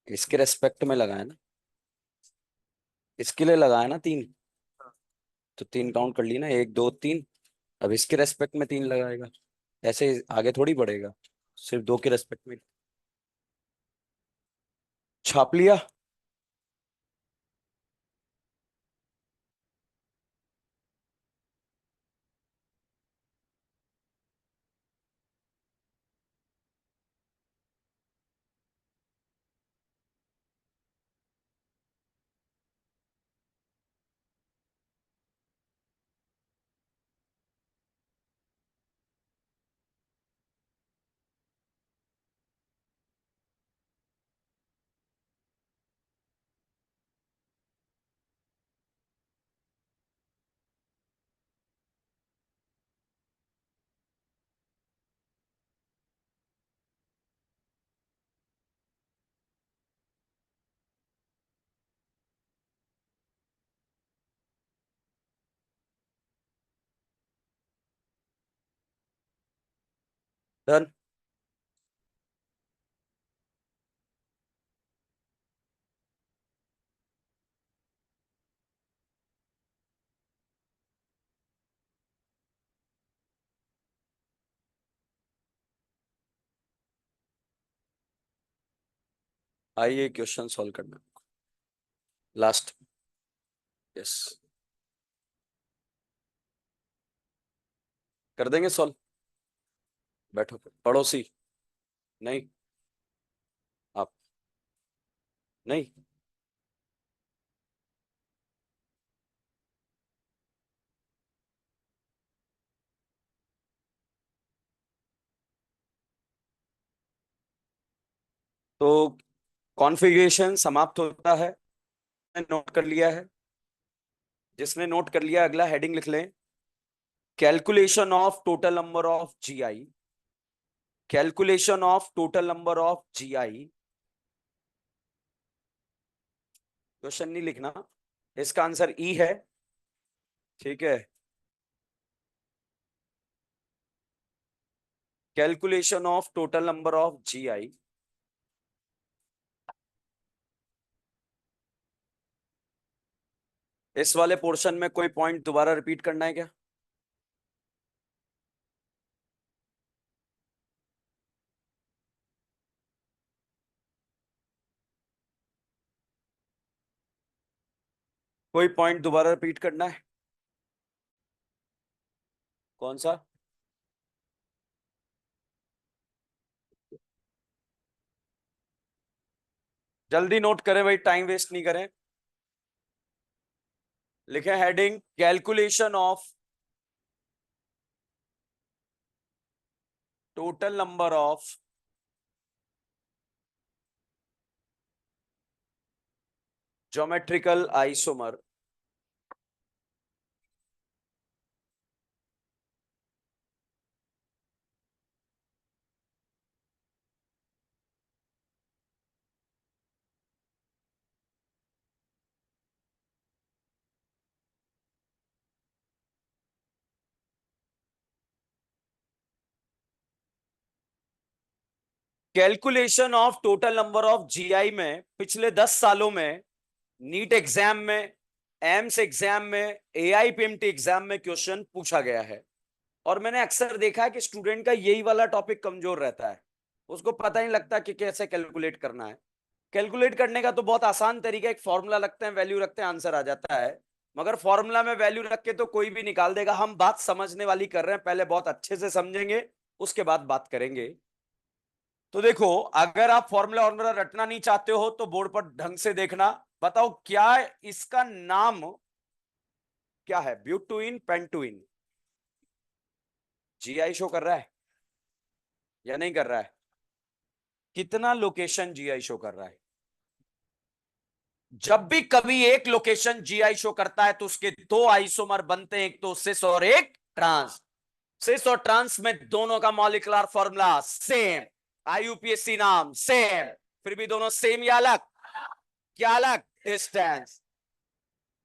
इसके रेस्पेक्ट में लगा है ना, इसके लिए लगा है ना तीन, तो तीन काउंट कर ली ना, एक दो तीन। अब इसके रेस्पेक्ट में तीन लगाएगा, ऐसे आगे थोड़ी बढ़ेगा, सिर्फ दो के रेस्पेक्ट में। छाप लिया। डन। आइए क्वेश्चन सॉल्व करना, लास्ट। यस, कर देंगे सॉल्व। बैठो, पड़ोसी। नहीं, आप। नहीं, तो कॉन्फ़िगरेशन समाप्त होता है, नोट कर लिया है। जिसने नोट कर लिया अगला हेडिंग लिख लें, calculation of total number of GI. Calculation of total number of GI. Question नहीं लिखना, इसका आंसर ई है। ठीक है, calculation of total number of GI. इस वाले पोर्शन में कोई पॉइंट दोबारा रिपीट करना है क्या? कोई पॉइंट दोबारा रिपीट करना है? कौन सा? जल्दी नोट करें भाई, टाइम वेस्ट नहीं करें। लिखे heading, calculation of total number of geometrical isomer. Calculation of total number of GI में पिछले 10 सालों में नीट एग्जाम में, एम्स एग्जाम में, एआईपीएमटी एग्जाम में क्वेश्चन पूछा गया है। और मैंने अक्सर देखा है कि स्टूडेंट का यही वाला टॉपिक कमजोर रहता है, उसको पता नहीं लगता कि कैसे कैलकुलेट करना है। कैलकुलेट करने का तो बहुत आसान तरीका, एक फॉर्मूला लगते हैं, वैल्यू रखते हैं, आंसर आ जाता है। मगर फॉर्मूला में वैल्यू रख के तो कोई भी निकाल देगा। हम बात समझने वाली कर रहे हैं, पहले बहुत अच्छे से समझेंगे, उसके बाद बात करेंगे। तो देखो, अगर आप फॉर्मूला फॉर्मूला रटना नहीं चाहते हो तो बोर्ड पर ढंग से देखना। बताओ क्या इसका नाम क्या है? ब्यूटुइन, पेंटुइन। जीआई शो कर रहा है या नहीं कर रहा है? कितना लोकेशन जीआई शो कर रहा है? जब भी कभी एक लोकेशन जीआई शो करता है तो उसके दो आइसोमर बनते हैं, एक तो सिस और एक ट्रांस। सिस और ट्रांस में दोनों का मॉलिक्यूलर फॉर्मूला सेम। IUPAC नाम सेम, फिर भी दोनों सेम या अलग? क्या अलग? डिस्टेंस।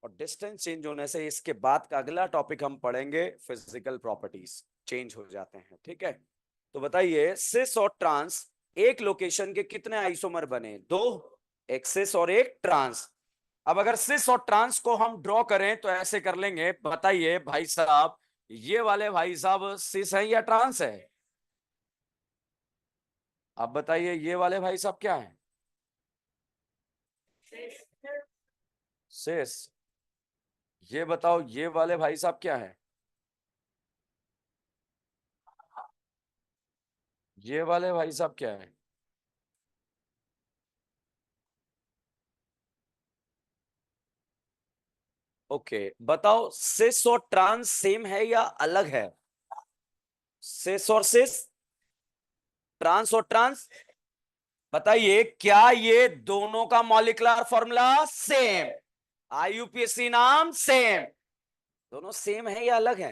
और डिस्टेंस चेंज होने से इसके बाद का अगला टॉपिक हम पढ़ेंगे फिजिकल प्रॉपर्टीज चेंज हो जाते हैं, ठीक है? तो बताइए सिस और ट्रांस एक लोकेशन के कितने आइसोमर बने? दो, एक सिस और एक ट्रांस। अब अगर सिस और ट्रांस को हम ड्रॉ करें तो ऐसे कर लेंगे। बताइए भाई साहब, ये वाले भाई साहब सिस है या ट्रांस है? अब बताइए ये वाले भाई साहब क्या है? सिस। ये बताओ ये वाले भाई साहब क्या है? ये वाले भाई साहब क्या है? ओके, बताओ सिस और ट्रांस सेम है या अलग है? सिस और सिस, ट्रांस और ट्रांस। बताइए क्या ये दोनों का मॉलिक्यूलर फॉर्मूला सेम? IUPAC नाम सेम। दोनों सेम है या अलग है?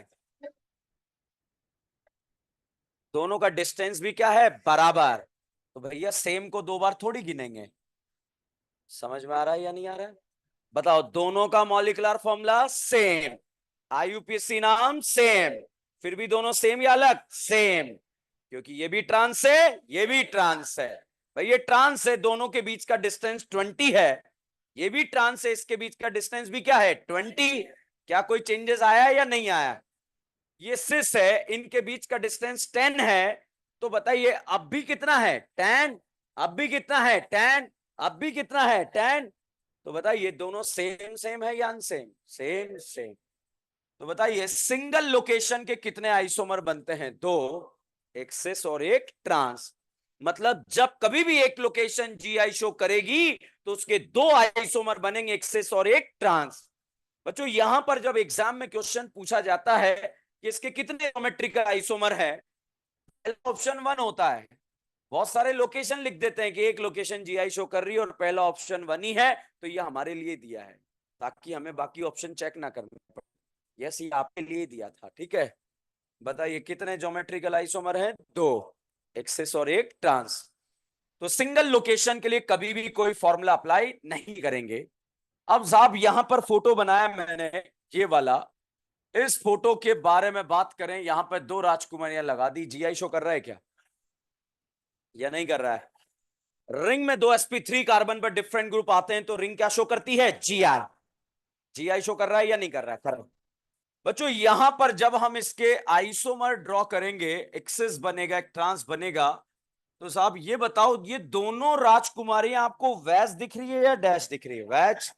दोनों का डिस्टेंस भी क्या है? बराबर। तो भैया सेम को दो बार थोड़ी गिनेंगे। समझ में आ रहा है या नहीं आ रहा है? बताओ, दोनों का मॉलिक्यूलर फॉर्मूला सेम, IUPAC नाम सेम, फिर भी दोनों सेम या अलग? सेम, क्योंकि ये भी ट्रांस है, ये भी ट्रांस है। भाई ये ट्रांस है, दोनों के बीच का डिस्टेंस 20 है। ये भी ट्रांस है, इसके बीच का डिस्टेंस भी क्या है? 20। क्या कोई चेंजेस आया है या नहीं आया? ये सिस है, इनके बीच का डिस्टेंस 10 है। तो बताइए अब भी कितना है? 10। अब भी कितना है? 10। अब भी कितना है? 10। तो बताइए दोनों सेम सेम है या अनसेम? Same same. तो बताइए सिंगल लोकेशन के कितने आइसोमर बनते हैं? दो, एक सिस और एक ट्रांस। मतलब जब कभी भी एक लोकेशन GI शो करेगी तो उसके दो आइसोमर बनेंगे, एक सिस और एक ट्रांस। बच्चों यहां पर जब एग्जाम में क्वेश्चन पूछा जाता है कि इसके कितने ज्योमेट्रिकल आइसोमर है, ऑप्शन वन होता है। बहुत सारे लोकेशन लिख देते हैं कि एक लोकेशन GI शो कर रही है और पहला ऑप्शन वन ही है, तो ये हमारे लिए दिया है ताकि हमें बाकी ऑप्शन चेक ना करने पड़े। यस, ये आपके लिए दिया था, ठीक है? बताइए कितने ज्योमेट्रिकल आइसोमर हैं? दो, एक सिस और एक ट्रांस। तो सिंगल लोकेशन के लिए कभी भी कोई फॉर्मूला अप्लाई नहीं करेंगे। अब साहब यहां पर फोटो बनाया मैंने, ये वाला। इस फोटो के बारे में बात करें, यहां पर दो राजकुमारियां लगा दी, GI शो कर रहा है क्या या नहीं कर रहा है? रिंग में दो sp3 कार्बन पर डिफरेंट ग्रुप आते हैं तो रिंग क्या शो करती है? GI। GI शो कर रहा है या नहीं कर रहा है? कर रहा है। बच्चों यहां पर जब हम इसके आइसोमर ड्रॉ करेंगे, एक्सिस बनेगा, एक ट्रांस बनेगा। तो साहब ये बताओ, ये दोनों राजकुमारियां आपको वैज दिख रही है या डैश दिख रही है? वैज।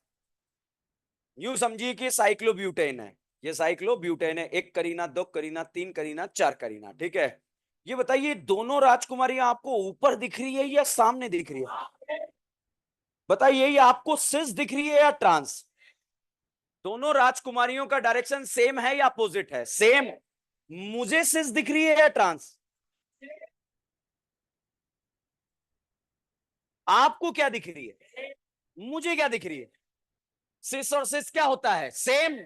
यूं समझिए कि साइक्लोब्यूटेन है, ये साइक्लोब्यूटेन है। एक करीना, दो करीना, तीन करीना, चार करीना, ठीक है? ये बताइए दोनों राजकुमारियां आपको ऊपर दिख रही है या सामने दिख रही है? बताइए ये आपको सिस दिख रही है या ट्रांस? दोनों राजकुमारियों का डायरेक्शन सेम है या अपोजिट है? सेम। मुझे सिस दिख रही है या ट्रांस? आपको क्या दिख रही है? मुझे क्या दिख रही है? सिस और सिस क्या होता है? सेम।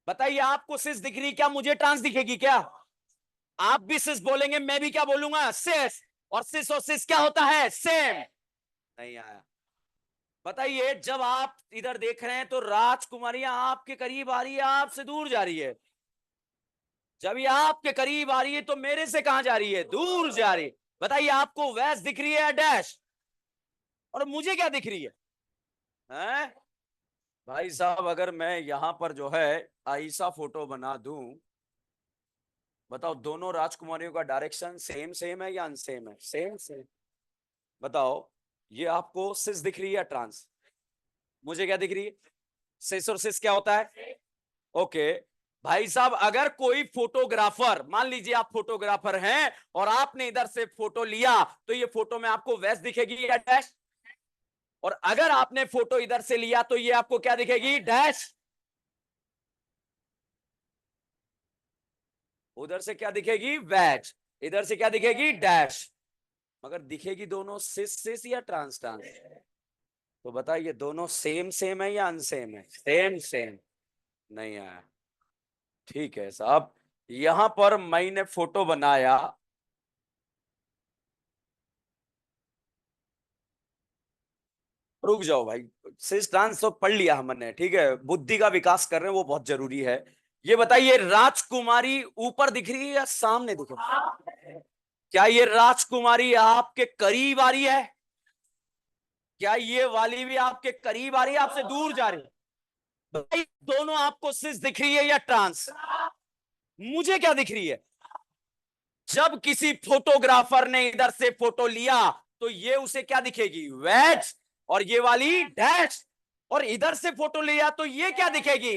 बताइए आपको सिस दिख रही है, क्या मुझे ट्रांस दिखेगी क्या? आप भी सिस बोलेंगे, मैं भी क्या बोलूंगा? सिस। और सिस क्या होता है? सेम। नहीं आया। बताइए जब आप इधर देख रहे हैं तो राजकुमारियां आपके करीब आ रही है, आपसे दूर जा रही है? जब ये आपके करीब आ रही है तो मेरे से कहां जा रही है? दूर जा रही है। बताइए आपको वैस दिख रही है या डैश? और मुझे क्या दिख रही है? हैं? भाई साहब अगर मैं यहां पर जो है ऐसा फोटो बना दूं, बताओ दोनों राजकुमारियों का डायरेक्शन सेम सेम है या अनसेम है? Same same. बताओ ये आपको सिस दिख रही है या ट्रांस? मुझे क्या दिख रही है? सिस और सिस क्या होता है? ओके। भाई साहब अगर कोई फोटोग्राफर, मान लीजिए आप फोटोग्राफर हैं और आपने इधर से फोटो लिया, तो ये फोटो में आपको वेस्ट दिखेगी या डैश? और अगर आपने फोटो इधर से लिया तो ये आपको क्या दिखेगी? डैश। उधर से क्या दिखेगी? वैज। इधर से क्या दिखेगी? डैश। मगर दिखेगी दोनों सिस सिस या ट्रांस ट्रांस? तो बताइए दोनों सेम सेम है या अनसेम है? Same same. नहीं आया। ठीक है साहब, यहां पर मैंने फोटो बनाया। रुक जाओ भाई, सिस ट्रांस तो पढ़ लिया हमने, ठीक है, बुद्धि का विकास कर रहे हैं, वो बहुत जरूरी है। ये बताइए, राजकुमारी ऊपर दिख रही है या सामने दिख रही है? क्या ये राजकुमारी आपके करीब आ रही है? क्या ये वाली भी आपके करीब आ रही है, आपसे दूर जा रही है? भाई दोनों आपको सिस दिख रही है या ट्रांस? मुझे क्या दिख रही है? जब किसी फोटोग्राफर ने इधर से फोटो लिया तो ये उसे क्या दिखेगी, वेज, और ये वाली डैश। और इधर से फोटो लिया तो ये क्या दिखेगी,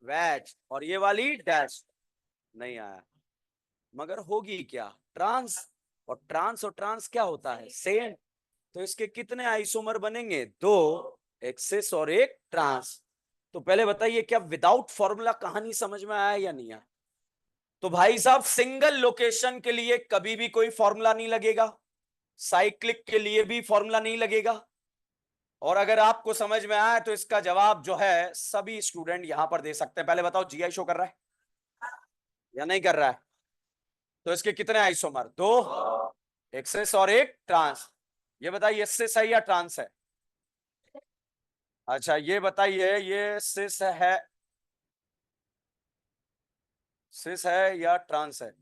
वेज, और ये वाली डैश। नहीं आया, मगर होगी क्या, ट्रांस। और ट्रांस क्या होता है, सेम। तो इसके कितने आइसोमर बनेंगे, दो, एक सिस और एक ट्रांस। तो पहले बताइए, क्या विदाउट फॉर्मूला कहानी समझ में आया या नहीं आया? तो भाई साहब, सिंगल लोकेशन के लिए कभी भी कोई फॉर्मूला नहीं लगेगा, साइक्लिक के लिए भी फॉर्मूला नहीं लगेगा। और अगर आपको समझ में आए तो इसका जवाब जो है सभी स्टूडेंट यहां पर दे सकते हैं। पहले बताओ, जीआई शो कर रहा है या नहीं कर रहा है? तो इसके कितने आइसोमर, दो, एक सिस और एक ट्रांस। ये बताइए, सिस है या ट्रांस है? अच्छा ये बताइए, ये सिस है या ट्रांस है?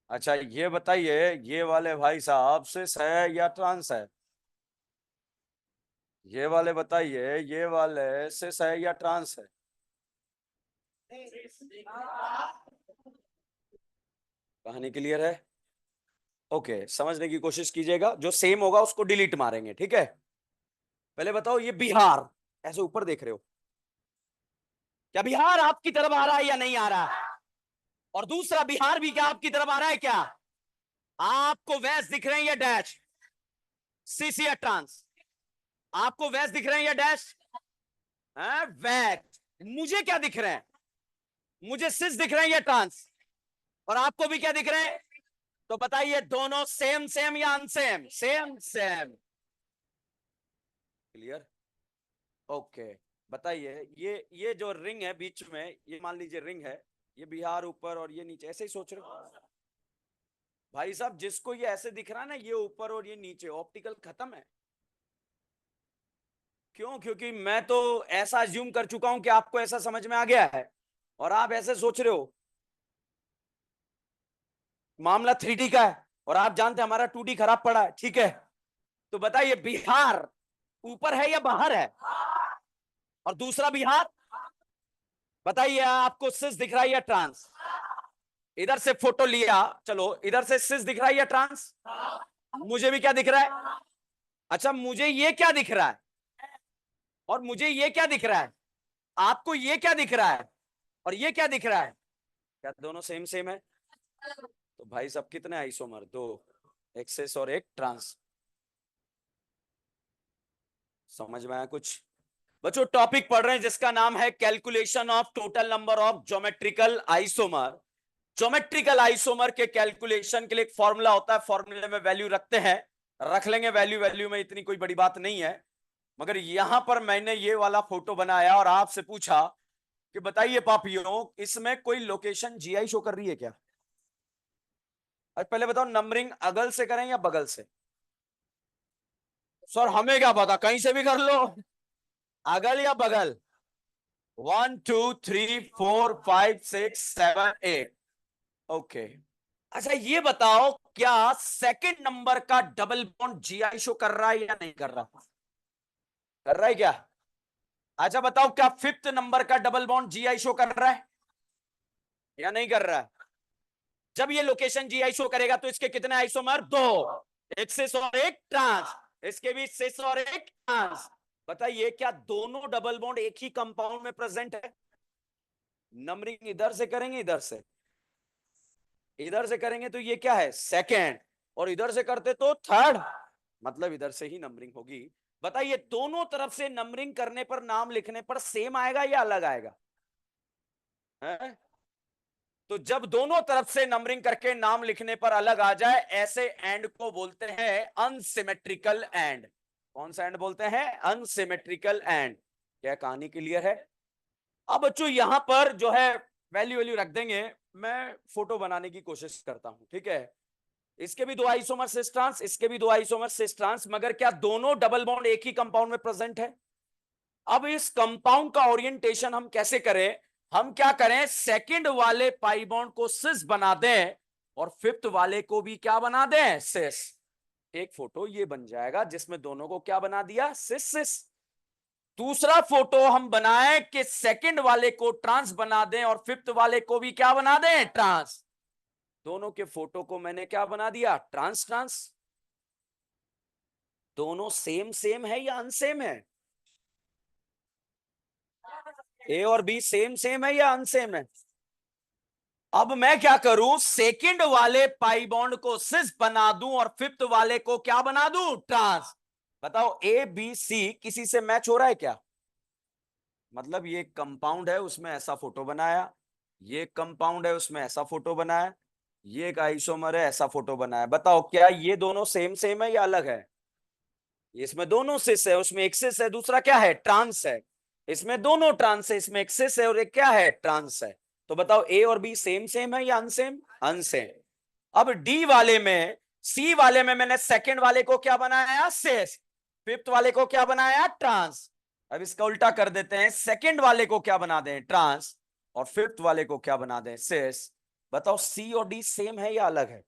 अच्छा ये बताइए, ये वाले भाई साहब सिस है या ट्रांस है? ये वाले बताइए, ये वाले सिस है या ट्रांस है? कहानी क्लियर है? ओके, समझने की कोशिश कीजिएगा, जो सेम होगा उसको डिलीट मारेंगे, ठीक है। पहले बताओ, ये बिहार, ऐसे ऊपर देख रहे हो, क्या बिहार आपकी तरफ आ रहा है या नहीं आ रहा है? और दूसरा, बिहार भी क्या आपकी तरफ आ रहा है क्या? आपको वैस दिख रहे हैं या डैश, सिस या ट्रांस? आपको वैस दिख रहे हैं या डैश? वैट। मुझे क्या दिख रहे हैं, मुझे सिस दिख रहे हैं या ट्रांस? और आपको भी क्या दिख रहे हैं? तो बताइए, दोनों सेम सेम या अनसेम, सेम सेम। क्लियर? ओके। बताइए, ये जो रिंग है बीच में, ये मान लीजिए रिंग है, ये बिहार ऊपर और ये नीचे, ऐसे ही सोच रहे हो भाई साहब? जिसको ये ऐसे दिख रहा है ना, ये ऊपर और ये नीचे, ऑप्टिकल खत्म है। क्यों? क्योंकि मैं तो ऐसा अज्यूम कर चुका हूं कि आपको ऐसा समझ में आ गया है, और आप ऐसे सोच रहे हो। मामला 3D का है और आप जानते हैं हमारा 2D खराब पड़ा है, ठीक है। तो बताइए, बिहार ऊपर है या बाहर है? और दूसरा बिहार, बताइए, आपको सिस दिख रहा है या ट्रांस? इधर से फोटो लिया, चलो इधर से सिस दिख रहा है या ट्रांस? मुझे भी क्या दिख रहा है? अच्छा, मुझे ये क्या दिख रहा है, और मुझे ये क्या दिख रहा है? आपको ये क्या दिख रहा है, और ये क्या दिख रहा है? क्या दोनों सेम सेम है? तो भाई सब कितने आइसोमर, दो, एक सिस और एक ट्रांस। समझ में आया कुछ? बच्चों, टॉपिक पढ़ रहे हैं जिसका नाम है calculation of total number of geometrical isomer. Geometrical isomer के कैलकुलेशन के लिए एक फॉर्मूला होता है, फॉर्मूले में वैल्यू रखते हैं, रख लेंगे वैल्यू, वैल्यू में इतनी कोई बड़ी बात नहीं है। मगर यहां पर मैंने ये वाला फोटो बनाया और आपसे पूछा कि बताइए पापियों, इसमें कोई लोकेशन जीआई शो कर रही है क्या? और पहले बताओ, नंबरिंग अगल से करें या बगल से? सर हमें क्या पता, कहीं से भी कर लो, अगल या बगल। 1 2 3 4 5 6 7 8। ओके। अच्छा ये बताओ, क्या सेकंड नंबर का डबल बॉन्ड जीआई शो कर रहा है या नहीं कर रहा? कर रहा है क्या? अच्छा बताओ, क्या फिफ्थ नंबर का डबल बॉन्ड जीआई शो कर रहा है या नहीं कर रहा है? जब ये लोकेशन जीआई शो करेगा तो इसके कितने आइसोमर, दो, एक सिस और एक ट्रांस। इसके भी सिस और एक ट्रांस। बताइए, क्या दोनों डबल बॉन्ड एक ही कंपाउंड में प्रेजेंट है? नंबरिंग इधर से करेंगे, इधर से, इधर से करेंगे तो ये क्या है, सेकेंड, और इधर से करते तो थर्ड, मतलब इधर से ही नंबरिंग होगी। बताइए, दोनों तरफ से नंबरिंग करने पर, नाम लिखने पर सेम आएगा या अलग आएगा? है? तो जब दोनों तरफ से नंबरिंग करके नाम लिखने पर अलग आ जाए, ऐसे एंड को बोलते हैं अनसिमेट्रिकल एंड। कौन सा एंड बोलते हैं, अनसिमेट्रिकल एंड। क्या कहानी क्लियर है? अब बच्चों यहां पर जो है वैल्यू वैल्यू रख देंगे, मैं फोटो बनाने की कोशिश करता हूं, ठीक है। इसके भी दो आइसोमर सिस ट्रांस, इसके भी दो आइसोमर सिस ट्रांस, मगर क्या दोनों डबल बॉन्ड एक ही कंपाउंड में प्रेजेंट है? अब इस कंपाउंड का ओरिएंटेशन हम कैसे करें? हम क्या करें, सेकंड वाले पाई बॉन्ड को सिस बना दें और फिफ्थ वाले को भी क्या बना दें, सिस। एक फोटो ये बन जाएगा जिसमें दोनों को क्या बना दिया, सिस सिस। दूसरा फोटो हम बनाएं कि सेकंड वाले को ट्रांस बना दें और फिफ्थ वाले को भी क्या बना दें, ट्रांस। दोनों के फोटो को मैंने क्या बना दिया, ट्रांस ट्रांस। दोनों सेम सेम है या अनसेम है? ए और बी सेम सेम है या अनसेम है? अब मैं क्या करूं, सेकंड वाले पाई बॉन्ड को सिस बना दूं और फिफ्थ वाले को क्या बना दूं, ट्रांस। बताओ ए बी सी किसी से मैच हो रहा है क्या? मतलब ये कंपाउंड है उसमें ऐसा फोटो बनाया, ये कंपाउंड है उसमें ऐसा फोटो बनाया, ये एक आइसोमर है ऐसा फोटो बनाया। बताओ क्या ये दोनों सेम सेम है या अलग है? इसमें दोनों सिस है, उसमें एक सिस है, दूसरा क्या है, ट्रांस है। इसमें दोनों ट्रांस है, इसमें एक सिस है और एक क्या है, ट्रांस है। तो बताओ ए और बी सेम सेम है या अनसेम, अनसेम। अब डी वाले में, सी वाले में मैंने सेकंड वाले को क्या बनाया, सिस, फिफ्थ वाले को क्या बनाया, ट्रांस। अब इसका उल्टा कर देते हैं, सेकंड वाले को क्या बना दें, ट्रांस, और फिफ्थ वाले को क्या बना दें, सिस। बताओ सी और डी सेम है या अलग है?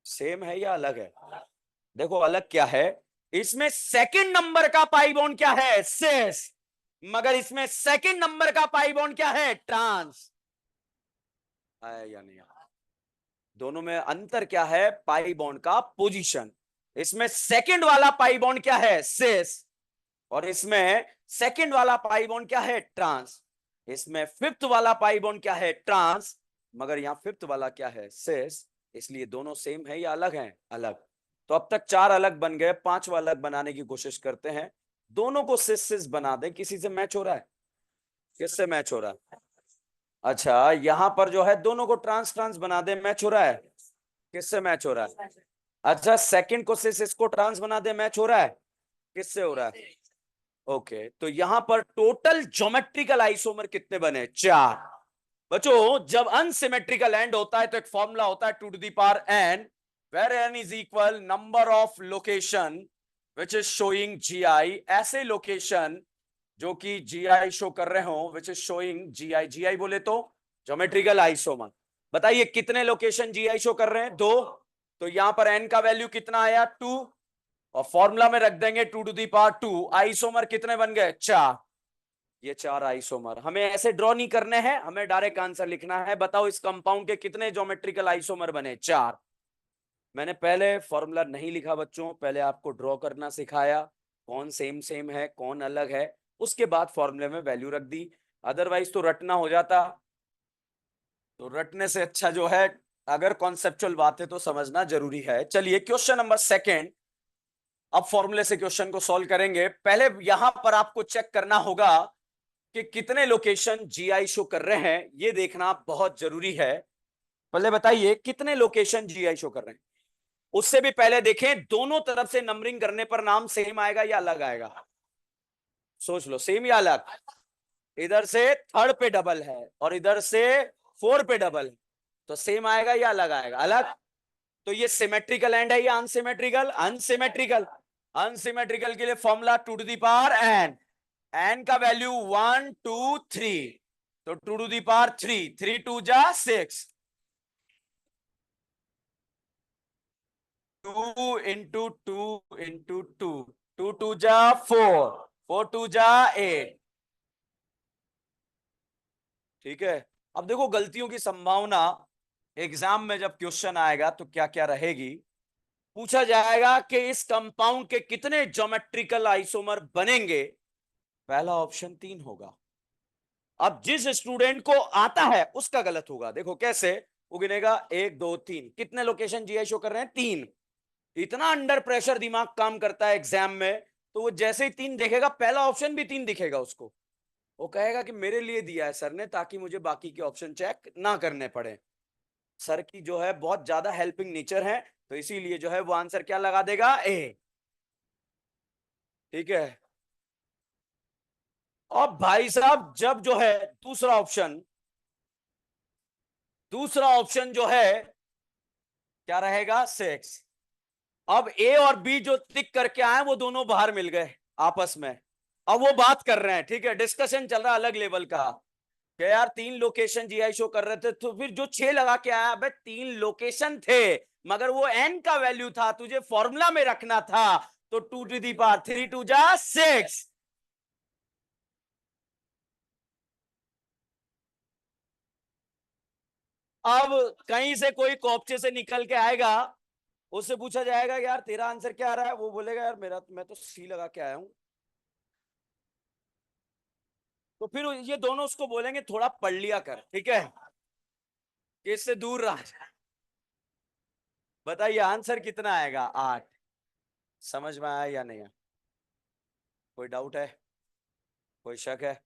सेम है या अलग है? देखो अलग क्या है, इसमें सेकंड नंबर का पाई बॉन्ड क्या है, सिस, मगर इसमें सेकंड नंबर का पाई बॉन्ड क्या है, ट्रांस। आया या नहीं आया? दोनों में अंतर क्या है, पाई बॉन्ड का पोजीशन। इसमें सेकंड वाला पाई बॉन्ड क्या है, सिस, और इसमें सेकंड वाला पाई बॉन्ड क्या है, ट्रांस। इसमें फिफ्थ वाला पाई बॉन्ड क्या है, ट्रांस, मगर यहां फिफ्थ वाला क्या है, सिस। इसलिए दोनों सेम है या अलग हैं, अलग। तो अब तक चार अलग बन गए, पांचवा अलग बनाने की कोशिश करते हैं। दोनों को सिस सिस बना दें, किसी से मैच हो रहा है? किससे मैच हो रहा है? अच्छा यहां पर जो है दोनों को ट्रांस ट्रांस बना दे, मैच हो रहा है। किससे मैच हो रहा है? अच्छा सेकंड को सिस, इसको ट्रांस बना दे, मैच हो रहा है। किससे हो रहा है? ओके तो यहां पर टोटल ज्योमेट्रिकल आइसोमर कितने बने, चार। बच्चों जब अनसिमेट्रिकल एंड होता है तो एक फॉर्मूला होता है 2 to the power n, where n is equal number of location which is showing GI। ऐसे लोकेशन जो कि GI शो कर रहे हो, which is showing GI, GI बोले तो ज्योमेट्रिकल आइसोमर। बताइए कितने लोकेशन GI शो कर रहे हैं, दो। तो यहां पर n का वैल्यू कितना आया, 2, और फॉर्मूला में रख देंगे 2 to the power 2। आइसोमर कितने बन गए, चार। ये चार आइसोमर हमें ऐसे ड्रॉ नहीं करने हैं, हमें डायरेक्ट आंसर लिखना है। बताओ इस कंपाउंड के कितने ज्योमेट्रिकल आइसोमर बने, चार। मैंने पहले फॉर्मूला नहीं लिखा बच्चों, पहले आपको ड्रॉ करना सिखाया, कौन सेम सेम है कौन अलग है, उसके बाद फॉर्मूले में वैल्यू रख दी। अदरवाइज तो रटना हो जाता। तो रटने से अच्छा जो है, अगर कॉन्सेप्चुअल बात है तो समझना जरूरी है। चलिए क्वेश्चन नंबर सेकेंड। अब फॉर्मूले से क्वेश्चन को सॉल्व करेंगे। पहले यहां पर आपको चेक करना होगा कि कितने लोकेशन GI शो कर रहे हैं, ये देखना बहुत जरूरी है। पहले बताइए कितने लोकेशन GI शो कर रहे हैं। उससे भी पहले देखें दोनों तरफ से नंबरिंग करने पर नाम सेम आएगा या अलग आएगा, सोच लो, सेम या अलग। इधर से थर्ड पे डबल है और इधर से फोर पे डबल है, तो सेम आएगा या अलग आएगा, अलग। तो ये सिमेट्रिकल एंड है या अनसिमेट्रिकल, अनसिमेट्रिकल। अनसिमेट्रिकल के लिए formula 2 to the power n, n का वैल्यू 1 2 3, तो 2 to the power 3, 3 2 जा 6, 2 इंटू 2 इंटू 2, 2 2 जा 4, 4 2 जा 8। ठीक है। अब देखो गलतियों की संभावना, एग्जाम में जब क्वेश्चन आएगा तो क्या क्या रहेगी। पूछा जाएगा कि इस कंपाउंड के कितने ज्योमेट्रिकल आइसोमर बनेंगे, पहला ऑप्शन 3 होगा। अब जिस स्टूडेंट को आता है उसका गलत होगा। देखो कैसे, वो गिनेगा 1 2 3, कितने लोकेशन GI शो कर रहे हैं, 3। इतना अंडर प्रेशर दिमाग काम करता है एग्जाम में, तो वो जैसे ही 3 देखेगा, पहला ऑप्शन भी 3 दिखेगा उसको, वो कहेगा कि मेरे लिए दिया है सर ने ताकि मुझे बाकी के ऑप्शन चेक ना करने पड़े। सर की जो है बहुत ज्यादा हेल्पिंग नेचर है, तो इसीलिए जो है वो आंसर क्या लगा देगा, ए। ठीक है। अब भाई साहब जब जो है दूसरा ऑप्शन, दूसरा ऑप्शन जो है क्या रहेगा, 6। अब ए और बी जो टिक करके आए वो दोनों बाहर मिल गए आपस में। अब वो बात कर रहे हैं, ठीक है, डिस्कशन चल रहा है अलग लेवल का, कि यार 3 लोकेशन जीआई शो कर रहे थे, तो फिर जो 6 लगा के आया, अबे 3 लोकेशन थे मगर वो एन का वैल्यू था, तुझे फॉर्मूला में रखना था, तो 2 to the power 3 2 जा 6। अब कहीं से कोई कॉपचे से निकल के आएगा, उससे पूछा जाएगा यार तेरा आंसर क्या आ रहा है, वो बोलेगा यार मेरा, मैं तो सी लगा के आया हूं। तो फिर ये दोनों उसको बोलेंगे थोड़ा पढ़ लिया कर, ठीक है, कि इससे दूर रहा जाए। बताइए आंसर कितना आएगा, 8। समझ में आया या नहीं है? कोई डाउट है, कोई शक है?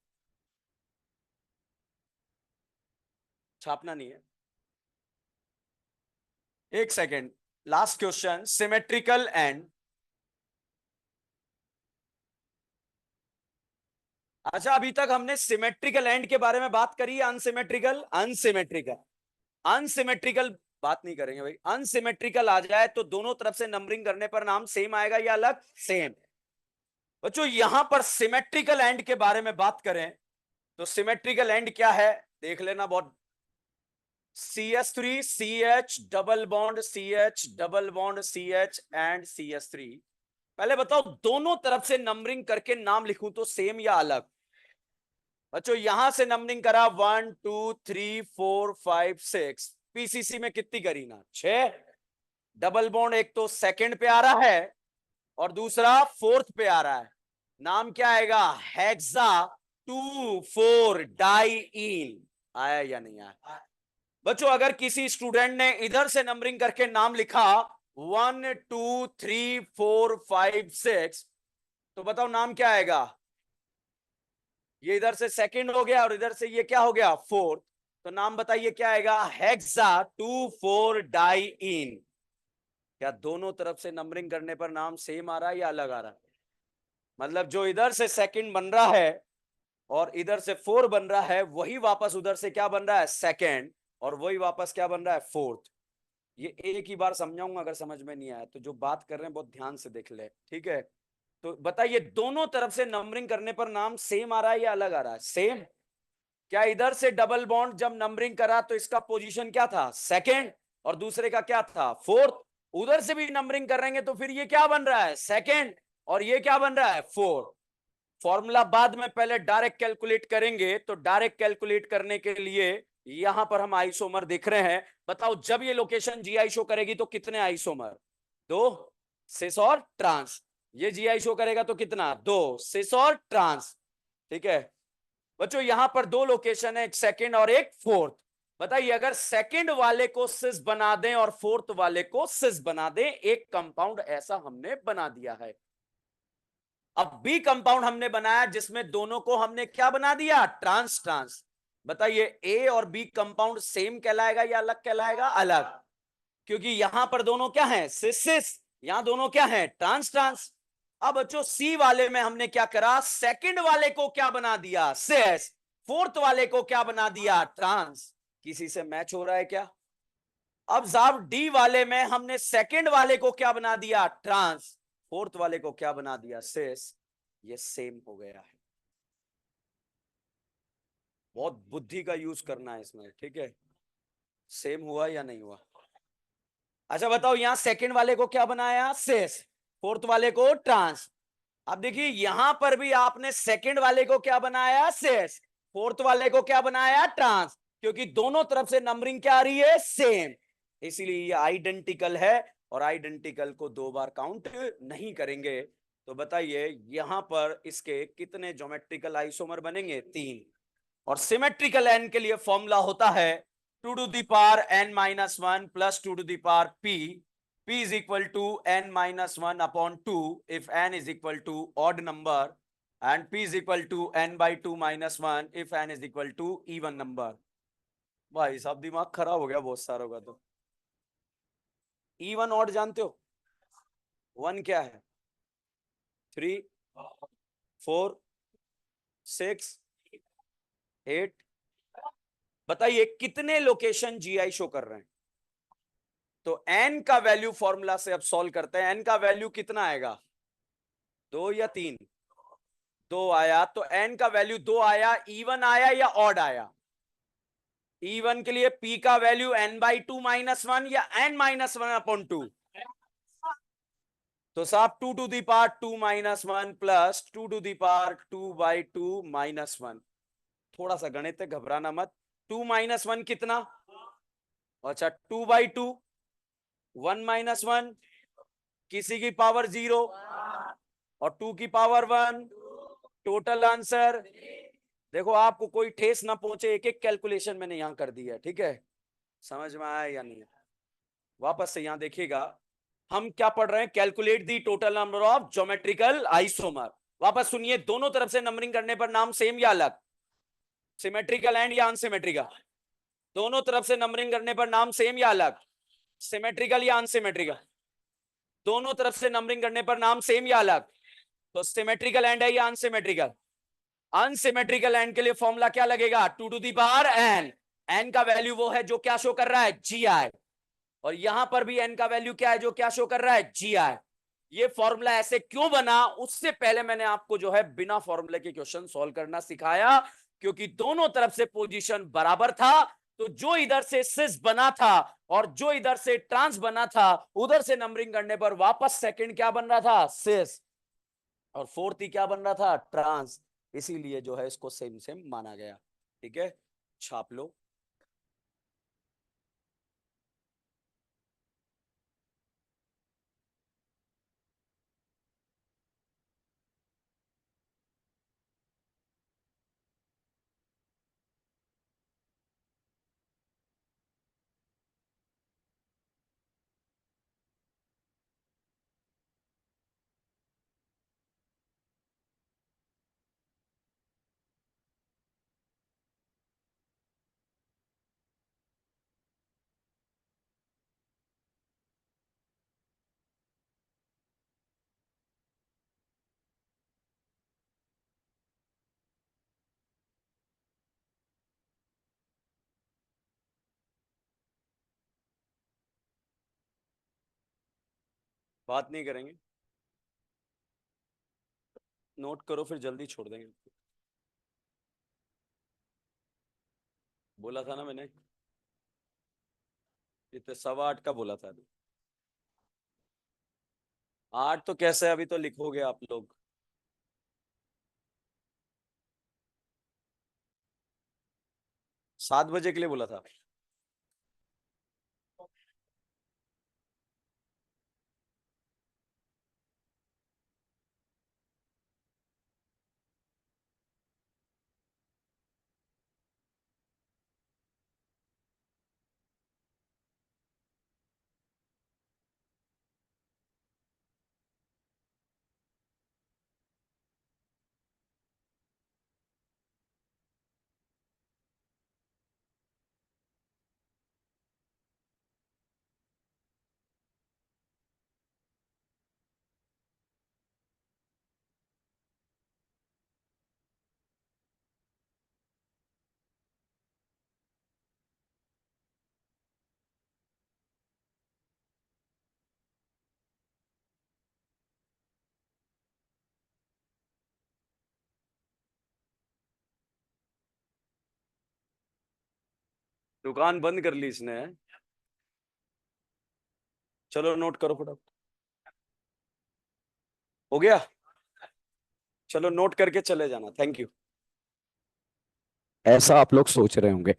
छापना नहीं है, एक second. Last question, symmetrical and. अच्छा, अभी तक हमने सिमेट्रिकल एंड के बारे में बात करी है, अनसिमेट्रिकल, अनसिमेट्रिकल, अनसिमेट्रिकल बात नहीं करेंगे भाई। अनसिमेट्रिकल आ जाए तो दोनों तरफ से नंबरिंग करने पर नाम सेम आएगा या अलग, सेम। बच्चों यहां पर सिमेट्रिकल एंड के बारे में बात करें तो सिमेट्रिकल एंड क्या है देख लेना, बहुत। CH3 CH double bond CH double bond CH and CH3। पहले बताओ दोनों तरफ से नंबरिंग करके नाम लिखूं तो सेम या अलग? बच्चों यहां से नंबरिंग करा 1 2 3 4 5 6, पीसीसी में कितनी करी ना, 6। डबल बॉन्ड एक तो सेकंड पे आ रहा है और दूसरा फोर्थ पे आ रहा है, नाम क्या आएगा, हेक्सा 2 4 डाइईन। आया या नहीं आया? बच्चों अगर किसी स्टूडेंट ने इधर से नंबरिंग करके नाम लिखा 1 2 3 4 5 6, तो बताओ नाम क्या आएगा? ये इधर से सेकंड हो गया और इधर से ये क्या हो गया, फोर्थ। तो नाम बताइए क्या आएगा, हेक्सा 2 4 डाइईन। क्या दोनों तरफ से नंबरिंग करने पर नाम सेम आ रहा है या अलग आ रहा है? मतलब जो इधर से सेकंड बन रहा है और इधर से 4 बन रहा है, वही वापस उधर से क्या बन रहा है, सेकंड, और वही वापस क्या बन रहा है, फोर्थ। ये एक ही बार समझाऊंगा, अगर समझ में नहीं आया तो जो बात कर रहे हैं बहुत ध्यान से देख ले, ठीक है। तो बताइए दोनों तरफ से नंबरिंग करने पर नाम सेम आ रहा है या अलग आ रहा है, सेम। क्या इधर से डबल बॉन्ड जब नंबरिंग करा तो इसका पोजीशन क्या था, सेकंड, और दूसरे का क्या था, फोर्थ। उधर से भी नंबरिंग करेंगे तो फिर ये क्या बन रहा है, सेकंड, और ये क्या बन रहा है, फोर्थ। फॉर्मूला बाद में, पहले डायरेक्ट कैलकुलेट करेंगे, तो डायरेक्ट कैलकुलेट करने के लिए यहां पर हम आइसोमर देख रहे हैं। बताओ जब ये लोकेशन जीआई शो करेगी तो कितने आइसोमर, 2, सिस और ट्रांस। ये जीआई शो करेगा तो कितना, 2, सिस और ट्रांस, ठीक है। बच्चों यहां पर 2 लोकेशन है, एक सेकंड और एक फोर्थ। बताइए अगर सेकंड वाले को सिस बना दें और फोर्थ वाले को सिस बना दें, एक कंपाउंड ऐसा हमने बना दिया है। अब बी कंपाउंड हमने बनाया जिसमें दोनों को हमने क्या बना दिया, ट्रांस ट्रांस। बताइए ए और बी कंपाउंड सेम कहलाएगा या अलग कहलाएगा, अलग, क्योंकि यहां पर दोनों क्या है, सिस सिस, यहां दोनों क्या है, ट्रांस ट्रांस। अब बच्चों सी वाले में हमने क्या करा, सेकंड वाले को क्या बना दिया, सिस, फोर्थ वाले को क्या बना दिया, ट्रांस। किसी से मैच हो रहा है क्या? अब साहब डी वाले में हमने सेकंड वाले को क्या बना दिया, ट्रांस, फोर्थ वाले को क्या बना दिया, सिस। ये सेम हो गया है। बहुत बुद्धि का यूज करना है इसमें, ठीक है। सेम हुआ या नहीं हुआ? अच्छा बताओ यहां सेकंड वाले को क्या बनाया, सिस, फोर्थ वाले को ट्रांस। अब देखिए यहां पर भी आपने सेकंड वाले को क्या बनाया, सिस, फोर्थ वाले को क्या बनाया, ट्रांस, क्योंकि दोनों तरफ से नंबरिंग क्या आ रही है, सेम। इसीलिए ये आइडेंटिकल है, और आइडेंटिकल को 2 बार काउंट नहीं करेंगे। तो बताइए यहां पर इसके कितने ज्योमेट्रिकल आइसोमर बनेंगे, 3। और सिमेट्रिकल एन के लिए फॉर्मूला होता है 2 to the power n-1 plus 2 to the power p, p is equal to n-1 upon 2 if n is equal to odd number, and p is equal to n by 2 minus 1 if n is equal to even number। भाई साहब दिमाग खराब हो गया बहुत सारों का। तो इवन ऑड जानते हो, 1 क्या है, 3 4 6 8 बताइए कितने लोकेशन जीआई शो कर रहे हैं। तो एन का वैल्यू फॉर्मूला से अब सॉल्व करते हैं। एन का वैल्यू कितना आएगा, 2 या 3? 2 आया, तो एन का वैल्यू 2 आया। इवन आया या ऑड आया? इवन के लिए पी का वैल्यू n/2 - 1 या n-1/2। तो साहब 2 to the power 2 - 1 plus 2 to the power 2/2 - 1। थोड़ा सा गणित है, घबराना मत। 2 - 1 कितना? अच्छा, 2/2। 1 - 1 किसी की पावर 0 और 2 की पावर 1। Total answer. देखो आपको कोई ठेस ना पहुंचे, एक एक कैलकुलेशन मैंने यहां कर दी है, ठीक है? समझ में आया या नहीं? वापस से यहां देखिएगा, हम क्या पढ़ रहे हैं? Calculate the total number of geometrical isomer. वापस सुनिए, दोनों तरफ से नंबरिंग करने पर नाम सेम या अलग? सिमेट्रिकल एंड या अनसिमेट्रिकल? दोनों तरफ से नंबरिंग करने पर नाम सेम या अलग? सिमेट्रिकल या अनसिमेट्रिकल? दोनों तरफ से नंबरिंग करने पर नाम सेम या अलग? तो सिमेट्रिकल एंड है या अनसिमेट्रिकल? अनसिमेट्रिकल एंड के लिए फॉर्मूला क्या लगेगा? 2 to the power n। N का वैल्यू वो है जो क्या शो कर रहा है? जी आई। और यहां पर भी एन का वैल्यू क्या है जो क्या शो कर रहा है? जी आई। ये फॉर्मूला ऐसे क्यों बना, उससे पहले मैंने आपको जो है बिना फॉर्मूले के क्वेश्चन सॉल्व करना सिखाया, क्योंकि दोनों तरफ से पोजीशन बराबर था। तो जो इधर से सिस बना था और जो इधर से ट्रांस बना था, उधर से नंबरिंग करने पर वापस सेकंड क्या बन रहा था? सिस। और फोर्थ ही क्या बन रहा था? ट्रांस। इसीलिए जो है इसको सेम सेम माना गया। ठीक है, छाप लो। बात नहीं करेंगे, नोट करो फिर जल्दी छोड़ देंगे। बोला था ना मैंने, इतने 8:15 का बोला था। 8 तो कैसे, अभी तो लिखोगे आप लोग। 7 बजे के लिए बोला था। दुकान बंद कर ली इसने। चलो नोट करो फटाफट। हो गया? चलो नोट करके चले जाना, थैंक यू। ऐसा आप लोग सोच रहे होंगे।